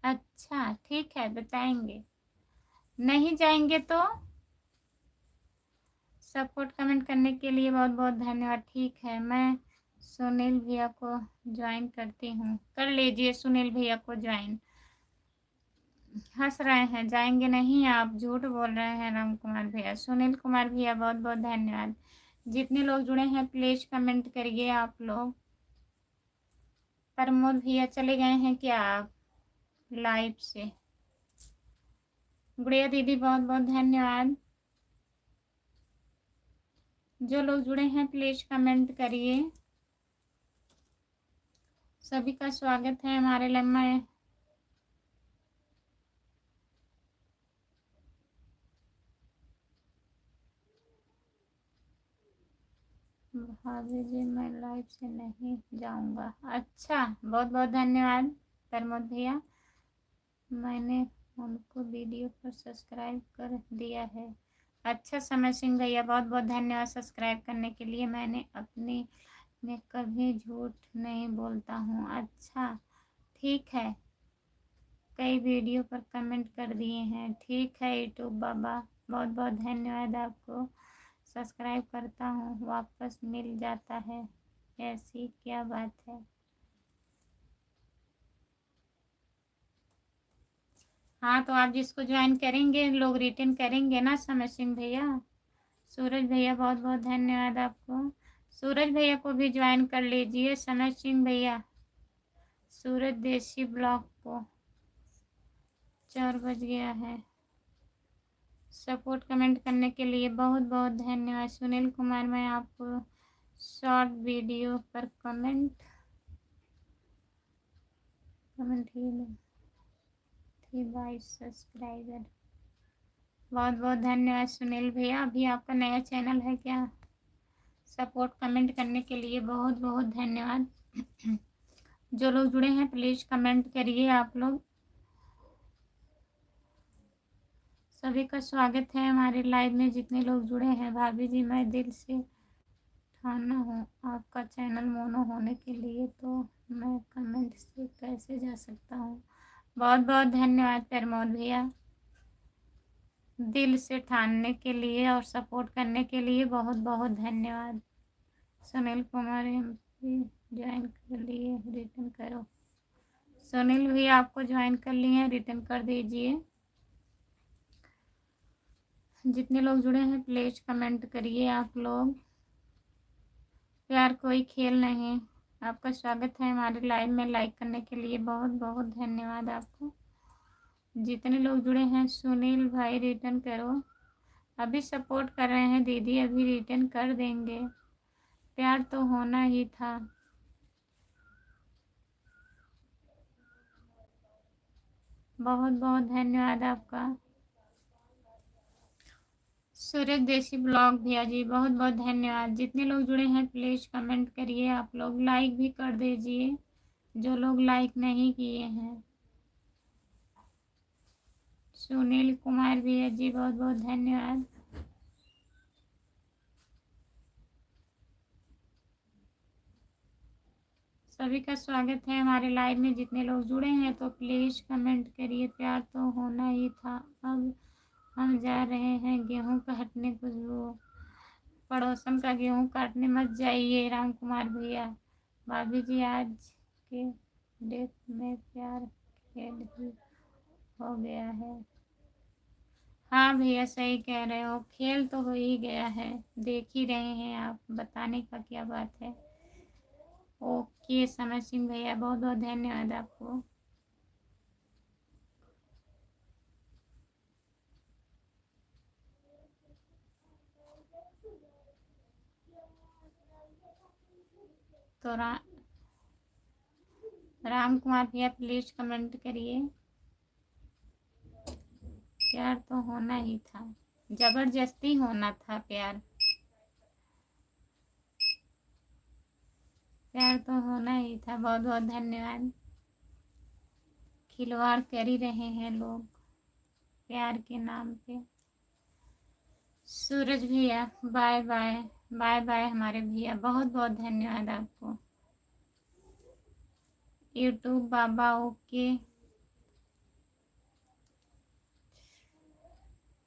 अच्छा ठीक है बताएंगे। नहीं जाएंगे तो सपोर्ट कमेंट करने के लिए बहुत बहुत धन्यवाद। ठीक है मैं सुनील भैया को ज्वाइन करती हूँ। कर लीजिए सुनील भैया को ज्वाइन। हंस रहे हैं, जाएंगे नहीं, आप झूठ बोल रहे हैं राम कुमार भैया। सुनील कुमार भैया बहुत बहुत धन्यवाद। जितने लोग जुड़े हैं प्लीज कमेंट करिए आप लोग। प्रमोद भैया चले गए हैं क्या आप लाइव से? गुड़िया दीदी बहुत बहुत धन्यवाद। जो लोग जुड़े हैं प्लीज कमेंट करिए। सभी का स्वागत है हमारे लम्मा। भाभी जी मैं लाइव से नहीं जाऊंगा। अच्छा बहुत बहुत धन्यवाद प्रमोद भैया। मैंने उनको वीडियो पर सब्सक्राइब कर दिया है। अच्छा समय सिंह भैया बहुत बहुत धन्यवाद सब्सक्राइब करने के लिए। मैंने अपनी में कभी झूठ नहीं बोलता हूँ। अच्छा ठीक है, कई वीडियो पर कमेंट कर दिए हैं। ठीक है यूट्यूब बाबा बहुत बहुत धन्यवाद आपको। सब्सक्राइब करता हूँ वापस मिल जाता है, ऐसी क्या बात है? हाँ तो आप जिसको ज्वाइन करेंगे लोग रिटर्न करेंगे ना समय सिंह भैया। सूरज भैया बहुत बहुत धन्यवाद आपको। सूरज भैया को भी ज्वाइन कर लीजिए। समय सिंह भैया सूरज देसी ब्लॉग को 4 बज गया है। सपोर्ट कमेंट करने के लिए बहुत बहुत धन्यवाद। सुनील कुमार मैं आपको शॉर्ट वीडियो पर कमेंट ही बाई सब्सक्राइबर। बहुत बहुत धन्यवाद सुनील भैया। अभी आपका नया चैनल है क्या? सपोर्ट कमेंट करने के लिए बहुत बहुत धन्यवाद। जो लोग जुड़े हैं प्लीज़ कमेंट करिए आप लोग। सभी का स्वागत है हमारे लाइव में, जितने लोग जुड़े हैं। भाभी जी मैं दिल से ठाना हूँ आपका चैनल मोनो होने के लिए, तो मैं कमेंट से कैसे जा सकता हूँ। बहुत बहुत धन्यवाद प्रमोद भैया, दिल से ठानने के लिए और सपोर्ट करने के लिए बहुत बहुत धन्यवाद। सुनील कुमार MP ज्वाइन कर लिए, रिटर्न करो। सुनील भैया आपको ज्वाइन कर लिए हैं, रिटर्न कर दीजिए। जितने लोग जुड़े हैं प्लीज कमेंट करिए आप लोग। प्यार कोई खेल नहीं, आपका स्वागत है हमारे लाइव में। लाइक करने के लिए बहुत बहुत धन्यवाद आपको। जितने लोग जुड़े हैं, सुनील भाई रिटर्न करो। अभी सपोर्ट कर रहे हैं दीदी, अभी रिटर्न कर देंगे। प्यार तो होना ही था। बहुत बहुत धन्यवाद आपका। सूरज देसी ब्लॉग भैया जी बहुत बहुत धन्यवाद। जितने लोग जुड़े हैं प्लीज़ कमेंट करिए आप लोग, लाइक भी कर दीजिए जो लोग लाइक नहीं किए हैं। सुनील कुमार भैया जी बहुत बहुत धन्यवाद। सभी का स्वागत है हमारे लाइव में। जितने लोग जुड़े हैं तो प्लीज़ कमेंट करिए। प्यार तो होना ही था। अब हम जा रहे हैं गेहूं काटने, खुशबू पड़ोसन का गेहूं काटने मत जाइए। राम कुमार भैया, भाभी जी आज के डेट में प्यार खेल ही हो गया है। हाँ भैया सही कह रहे हो, खेल तो हो ही गया है, देख ही रहे हैं आप, बताने का क्या बात है। ओके समय सिंह भैया बहुत बहुत धन्यवाद आपको। तो राम कुमार भैया प्लीज कमेंट करिए। प्यार तो होना ही था, जबरदस्ती होना था प्यार। प्यार तो होना ही था। बहुत बहुत धन्यवाद। खिलवाड़ कर ही रहे हैं लोग प्यार के नाम पे। सूरज भैया बाय बाय, बाय बाय हमारे भैया, बहुत बहुत धन्यवाद आपको। यूट्यूब बाबा ओके।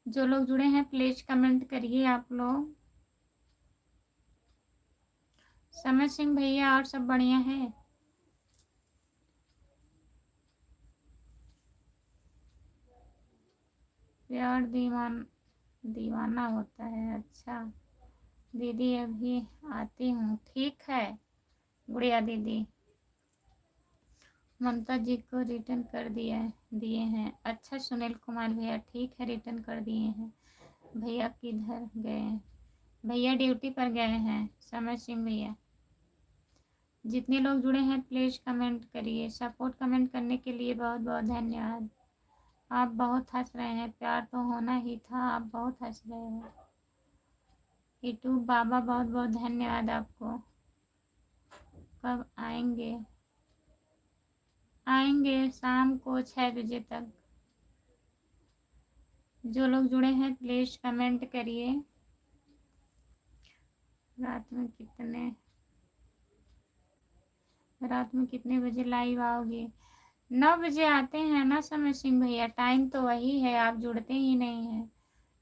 जो लोग जुड़े हैं प्लीज कमेंट करिए आप लोग। समय सिंह भैया और सब बढ़िया है। प्यार दीवाना होता है। अच्छा दीदी अभी आती हूँ, ठीक है गुड़िया दीदी। ममता जी को रिटर्न कर दिए हैं। अच्छा सुनील कुमार भैया ठीक है, रिटर्न कर दिए हैं। भैया किधर गए? भैया ड्यूटी पर गए हैं। समय सिंह भैया, जितने लोग जुड़े हैं प्लीज़ कमेंट करिए। सपोर्ट कमेंट करने के लिए बहुत बहुत धन्यवाद। आप बहुत हंस रहे हैं, प्यार तो होना ही था, आप बहुत हंस रहे हो। यूट्यूब बाबा बहुत बहुत धन्यवाद आपको। कब आएंगे? आएंगे शाम को 6 बजे तक। जो लोग जुड़े हैं प्लीज़ कमेंट करिए। रात में कितने बजे लाइव आओगे? 9 बजे आते हैं ना समय सिंह भैया, टाइम तो वही है, आप जुड़ते ही नहीं हैं।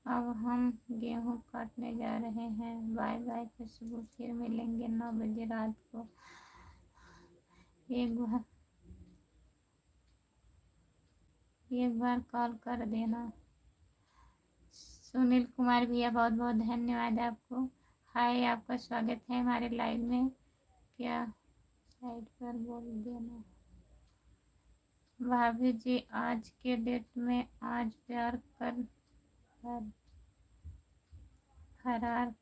अब हम गेहूं काटने जा रहे हैं। बाय बाय खुशबू, फिर मिलेंगे 9 बजे रात को। एक बार कॉल कर देना। सुनील कुमार भैया बहुत बहुत धन्यवाद आपको। हाय आपका स्वागत है हमारे लाइव में। क्या साइड पर बोल देना। भाभी जी आज के डेट में आज प्यार कर फरार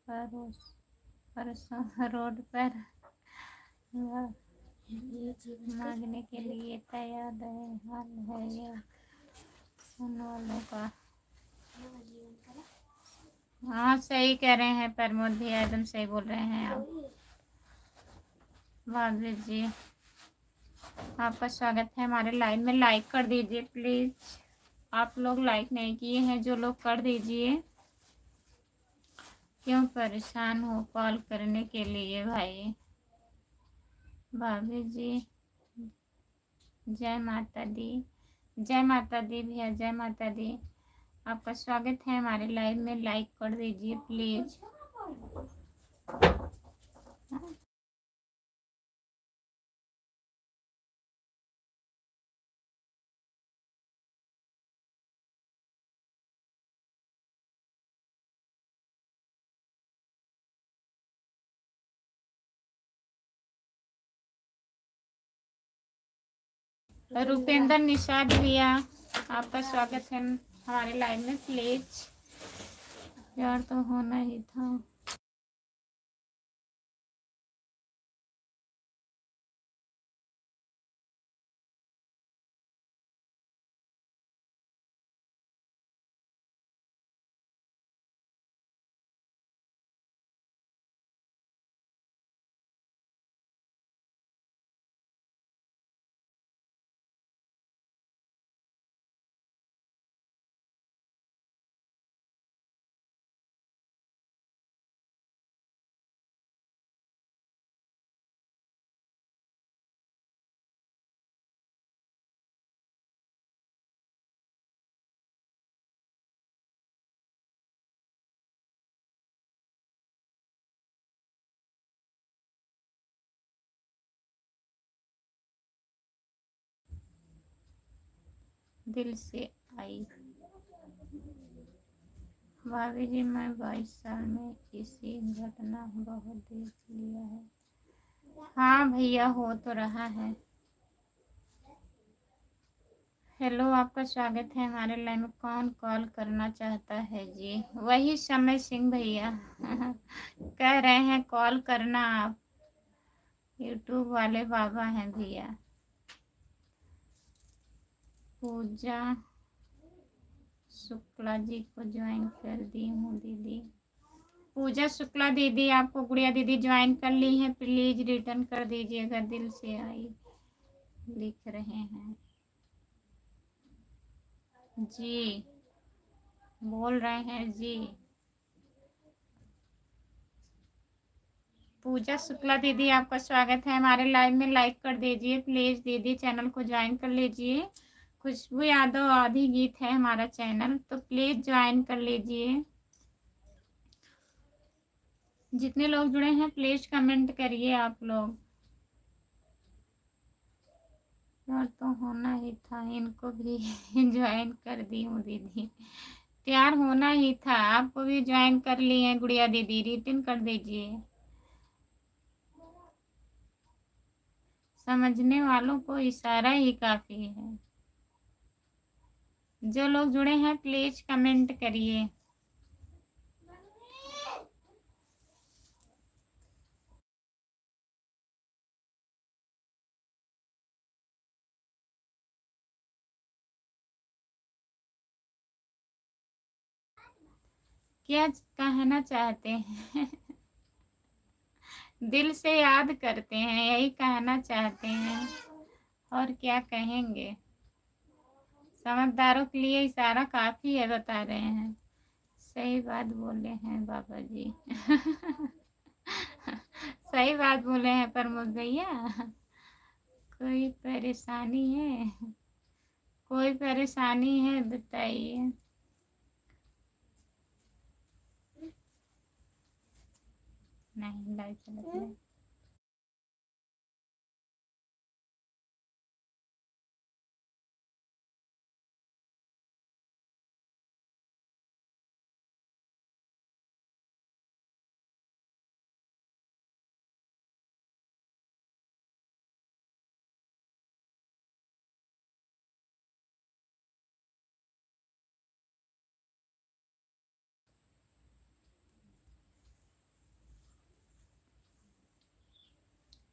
परसों रोड पर मांगने के लिए तैयार है। हाल है यह सुन वालों का। हाँ सही कह रहे हैं प्रमोद भैया, एकदम सही बोल रहे हैं आप। भाभी जी आपका स्वागत है हमारे लाइव में। लाइक कर दीजिए प्लीज़, आप लोग लाइक नहीं किए हैं, जो लोग कर दीजिए। क्यों परेशान हो कॉल करने के लिए भाई? भाभी जी जय माता दी, जय माता दी भैया, जय माता दी। आपका स्वागत है हमारे लाइव में। लाइक कर दीजिए प्लीज़। रुपेंद्र निषाद भैया, आपका स्वागत है हमारे लाइव में। प्लीज यार तो होना ही था। दिल से आई। भाभी जी मैं 22 साल में किसी घटना बहुत देख लिया है। हाँ भैया हो तो रहा है। हेलो, आपका स्वागत है हमारे लाइन में। कौन कॉल करना चाहता है जी? वही समय सिंह भैया कह रहे हैं कॉल करना आप। यूट्यूब वाले बाबा हैं भैया। पूजा शुक्ला जी को ज्वाइन कर दी हूँ दीदी। पूजा शुक्ला दीदी, आपको गुड़िया दीदी ज्वाइन कर ली है। प्लीज रिटर्न कर दीजिएगा। दिल से आई लिख रहे हैं जी, बोल रहे हैं जी। पूजा शुक्ला दीदी, आपका स्वागत है हमारे लाइव में। लाइक कर दीजिए प्लीज दीदी, चैनल को ज्वाइन कर लीजिए। खुशबू यादव आधी गीत है हमारा चैनल, तो प्लीज ज्वाइन कर लीजिए। जितने लोग जुड़े हैं प्लीज कमेंट करिए आप लोग। यार तो होना ही था, इनको भी ज्वाइन कर दी हूँ दीदी। तैयार होना ही था, आपको भी ज्वाइन कर ली है गुड़िया दीदी। रिटर्न कर दीजिए। समझने वालों को इशारा ही काफी है। जो लोग जुड़े हैं प्लीज कमेंट करिए। क्या कहना चाहते हैं? दिल से याद करते हैं, यही कहना चाहते हैं, और क्या कहेंगे। समझदारों के लिए इशारा काफी है, बता रहे हैं। सही बात बोले हैं बाबा जी सही बात बोले हैं प्रमोद भैया। कोई परेशानी है? कोई परेशानी है बताइए। नहीं लाइव चलत नहीं।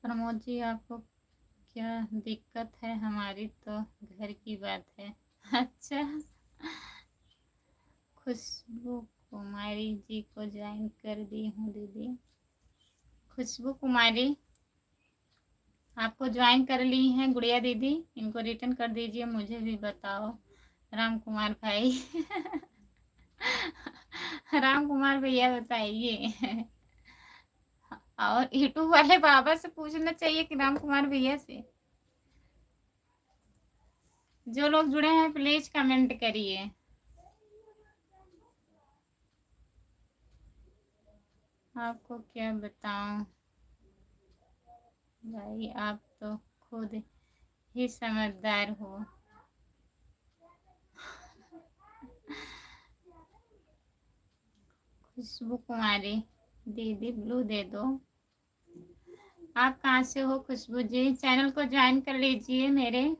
प्रमोद जी आपको क्या दिक्कत है? हमारी तो घर की बात है। अच्छा, खुशबू कुमारी जी को ज्वाइन कर दी हूँ दीदी। खुशबू कुमारी, आपको ज्वाइन कर ली हैं गुड़िया दीदी, इनको रिटर्न कर दीजिए, मुझे भी बताओ। राम कुमार भाई राम कुमार भैया बताइए। और यूट्यूब वाले बाबा से पूछना चाहिए कि राम कुमार भैया से। जो लोग जुड़े हैं प्लीज कमेंट करिए। आपको क्या बताऊं भाई, आप तो खुद ही समझदार हो। खुशबू कुमारी दीदी ब्लू दे दो। आप कहाँ से हो खुशबू जी? चैनल को ज्वाइन कर लीजिए मेरे।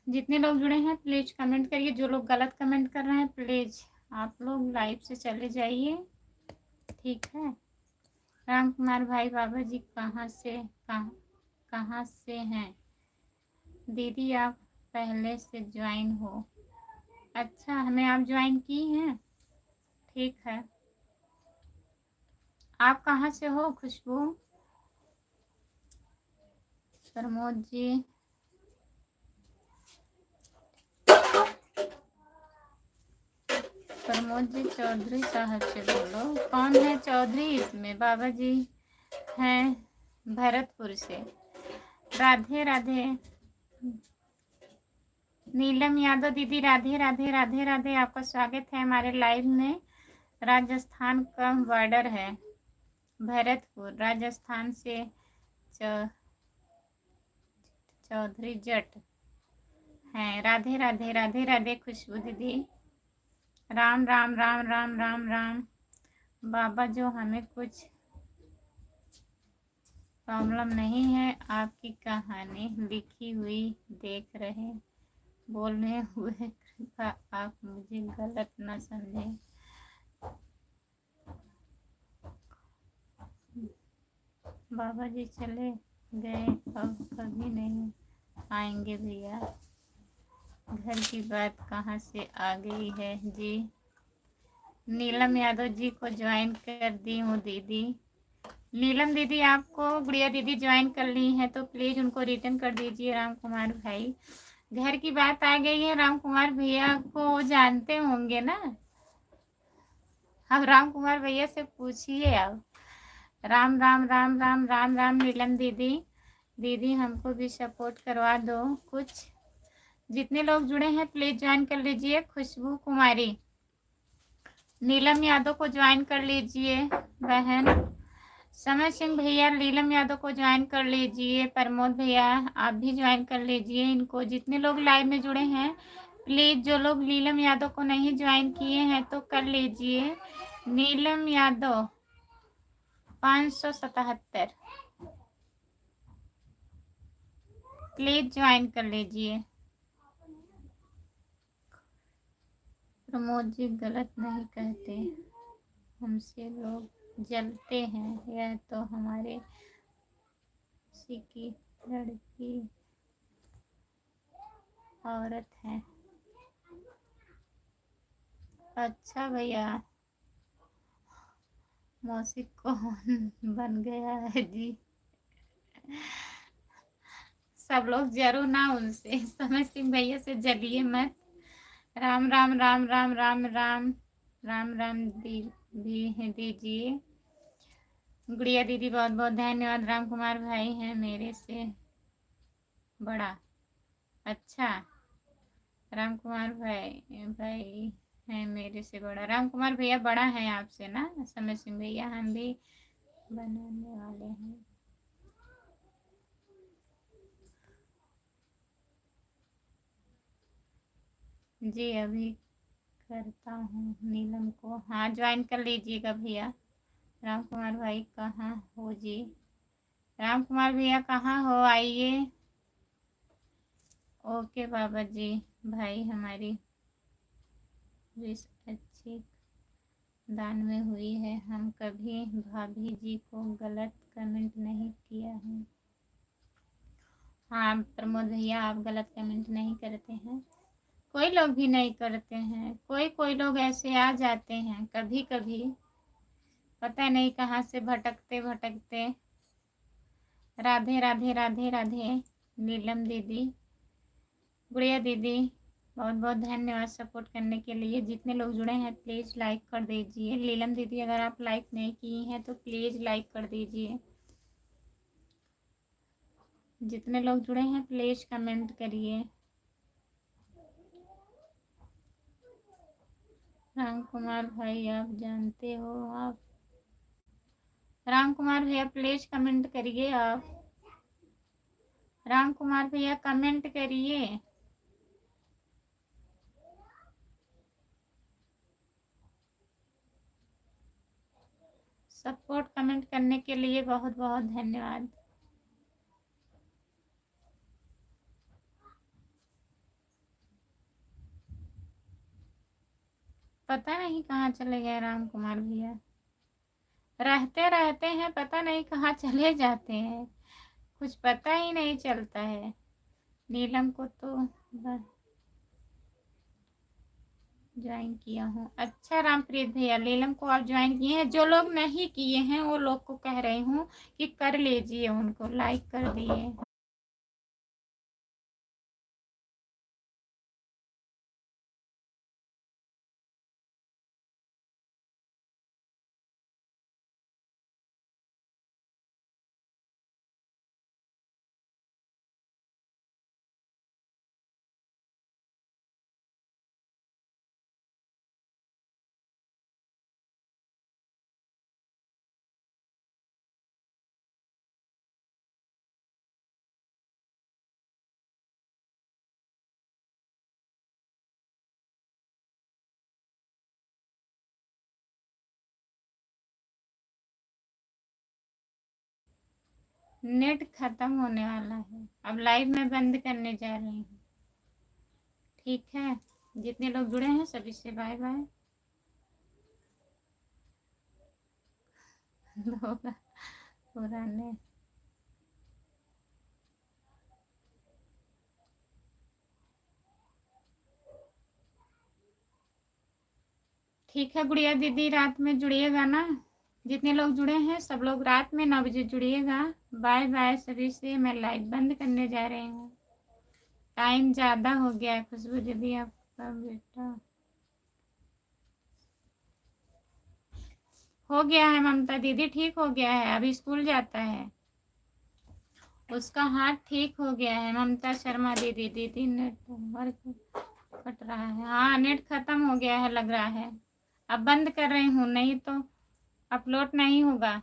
जितने लोग जुड़े हैं प्लीज कमेंट करिए। जो लोग गलत कमेंट कर रहे हैं प्लीज आप लोग लाइव से चले जाइए, ठीक है। राम कुमार भाई बाबा जी कहाँ से हैं? दीदी आप पहले से ज्वाइन हो। अच्छा, हमें आप ज्वाइन की हैं, ठीक है। आप कहाँ से हो खुशबू? प्रमोद जी प्रमोद जी चौधरी साहब से बोलो। कौन है चौधरी इसमें? बाबा जी हैं भरतपुर से। राधे राधे। नीलम यादव दीदी राधे राधे राधे राधे। आपका स्वागत है हमारे लाइव में। राजस्थान का बॉर्डर है भरतपुर, राजस्थान से चौधरी जट हैं। राधे राधे राधे राधे खुशबू दीदी। राम राम राम राम राम राम। बाबा जो हमें कुछ प्रॉब्लम नहीं है, आपकी कहानी लिखी हुई देख रहे बोलने हुए, कृपा आप मुझे गलत न समझें। बाबा जी चले गए, अब कभी नहीं आएंगे भैया। घर की बात कहाँ से आ गई है जी? नीलम यादव जी को ज्वाइन कर दी हूँ दीदी। नीलम दीदी आपको गुड़िया दीदी ज्वाइन कर ली हैं तो प्लीज उनको रिटर्न कर दीजिए। राम कुमार भाई, घर की बात आ गई है। राम कुमार भैया को जानते होंगे ना? अब राम कुमार भैया से पूछिए आप। राम राम राम राम राम राम। नीलम दीदी, दीदी हमको भी सपोर्ट करवा दो कुछ। जितने लोग जुड़े हैं प्लीज ज्वाइन कर लीजिए। खुशबू कुमारी, नीलम यादव को ज्वाइन कर लीजिए बहन। समर सिंह भैया नीलम यादव को ज्वाइन कर लीजिए। प्रमोद भैया आप भी ज्वाइन कर लीजिए इनको। जितने लोग लाइव में जुड़े हैं प्लीज, जो लोग नीलम यादव को नहीं ज्वाइन किए हैं तो कर लीजिए। नीलम यादव 577 प्लीज ज्वाइन कर लीजिए। प्रमोद जी गलत नहीं कहते, हमसे लोग जलते हैं, यह तो हमारे किसी की लड़की औरत है। अच्छा भैया, मौसी कौन बन गया है जी? सब लोग जरूर ना उनसे, समझ सिंह भैया से जलिए मत। राम राम राम राम राम राम राम राम दी भी दीजिए। गुड़िया दीदी बहुत बहुत धन्यवाद। राम कुमार भाई हैं मेरे से बड़ा। अच्छा, राम कुमार भाई हैं मेरे से बड़ा। राम कुमार भैया बड़ा है आपसे ना? समय सिंह भैया हम भी बनाने वाले हैं। जी अभी करता हूँ नीलम को। हाँ ज्वाइन कर लीजिएगा भैया। राम कुमार भाई कहाँ हो जी? राम कुमार भैया कहाँ हो, आइए। ओके बाबा जी, भाई हमारी विश अच्छी दान में हुई है। हम कभी भाभी जी को गलत कमेंट नहीं किया है। हाँ प्रमोद भैया आप गलत कमेंट नहीं करते हैं, कोई लोग भी नहीं करते हैं। कोई कोई लोग ऐसे आ जाते हैं कभी कभी, पता नहीं कहाँ से भटकते भटकते। राधे राधे राधे राधे। नीलम दीदी, गुड़िया दीदी, बहुत बहुत धन्यवाद सपोर्ट करने के लिए। जितने लोग जुड़े हैं प्लीज़ लाइक कर दीजिए। नीलम दीदी, अगर आप लाइक नहीं की हैं तो प्लीज़ लाइक कर दीजिए। जितने लोग जुड़े हैं प्लीज़ कमेंट करिए। राम कुमार भाई, आप जानते हो आप? राम कुमार भैया प्लीज़ कमेंट करिए आप। राम कुमार भैया कमेंट करिए। सपोर्ट कमेंट करने के लिए बहुत बहुत धन्यवाद। पता नहीं कहाँ चले गए राम कुमार भैया। रहते रहते हैं, पता नहीं कहाँ चले जाते हैं, कुछ पता ही नहीं चलता है। नीलम को तो ज्वाइन किया हूँ। अच्छा रामप्रीत भैया, नीलम को आप ज्वाइन किए हैं। जो लोग नहीं किए हैं वो लोग को कह रही हूँ कि कर लीजिए, उनको लाइक कर दिए। नेट खत्म होने वाला है, अब लाइव में बंद करने जा रही हूँ। ठीक है, जितने लोग जुड़े हैं सभी से बाय बाय। होगा पुराने। ठीक है गुड़िया दीदी, रात में जुड़िएगा ना। जितने लोग जुड़े हैं सब लोग रात में 9 बजे जुड़िएगा। बाय बाय सभी से। मैं लाइव बंद करने जा रही हूँ, टाइम ज़्यादा हो गया है। खुशबू दीदी, आपका बेटा हो गया है। ममता दीदी ठीक हो गया है, अभी स्कूल जाता है। उसका हाथ ठीक हो गया है। ममता शर्मा दीदी, दीदी नेटवर्क कट रहा है। हाँ, नेट खत्म हो गया है लग रहा है। अब बंद कर रही हूँ, नहीं तो अपलोड नहीं होगा।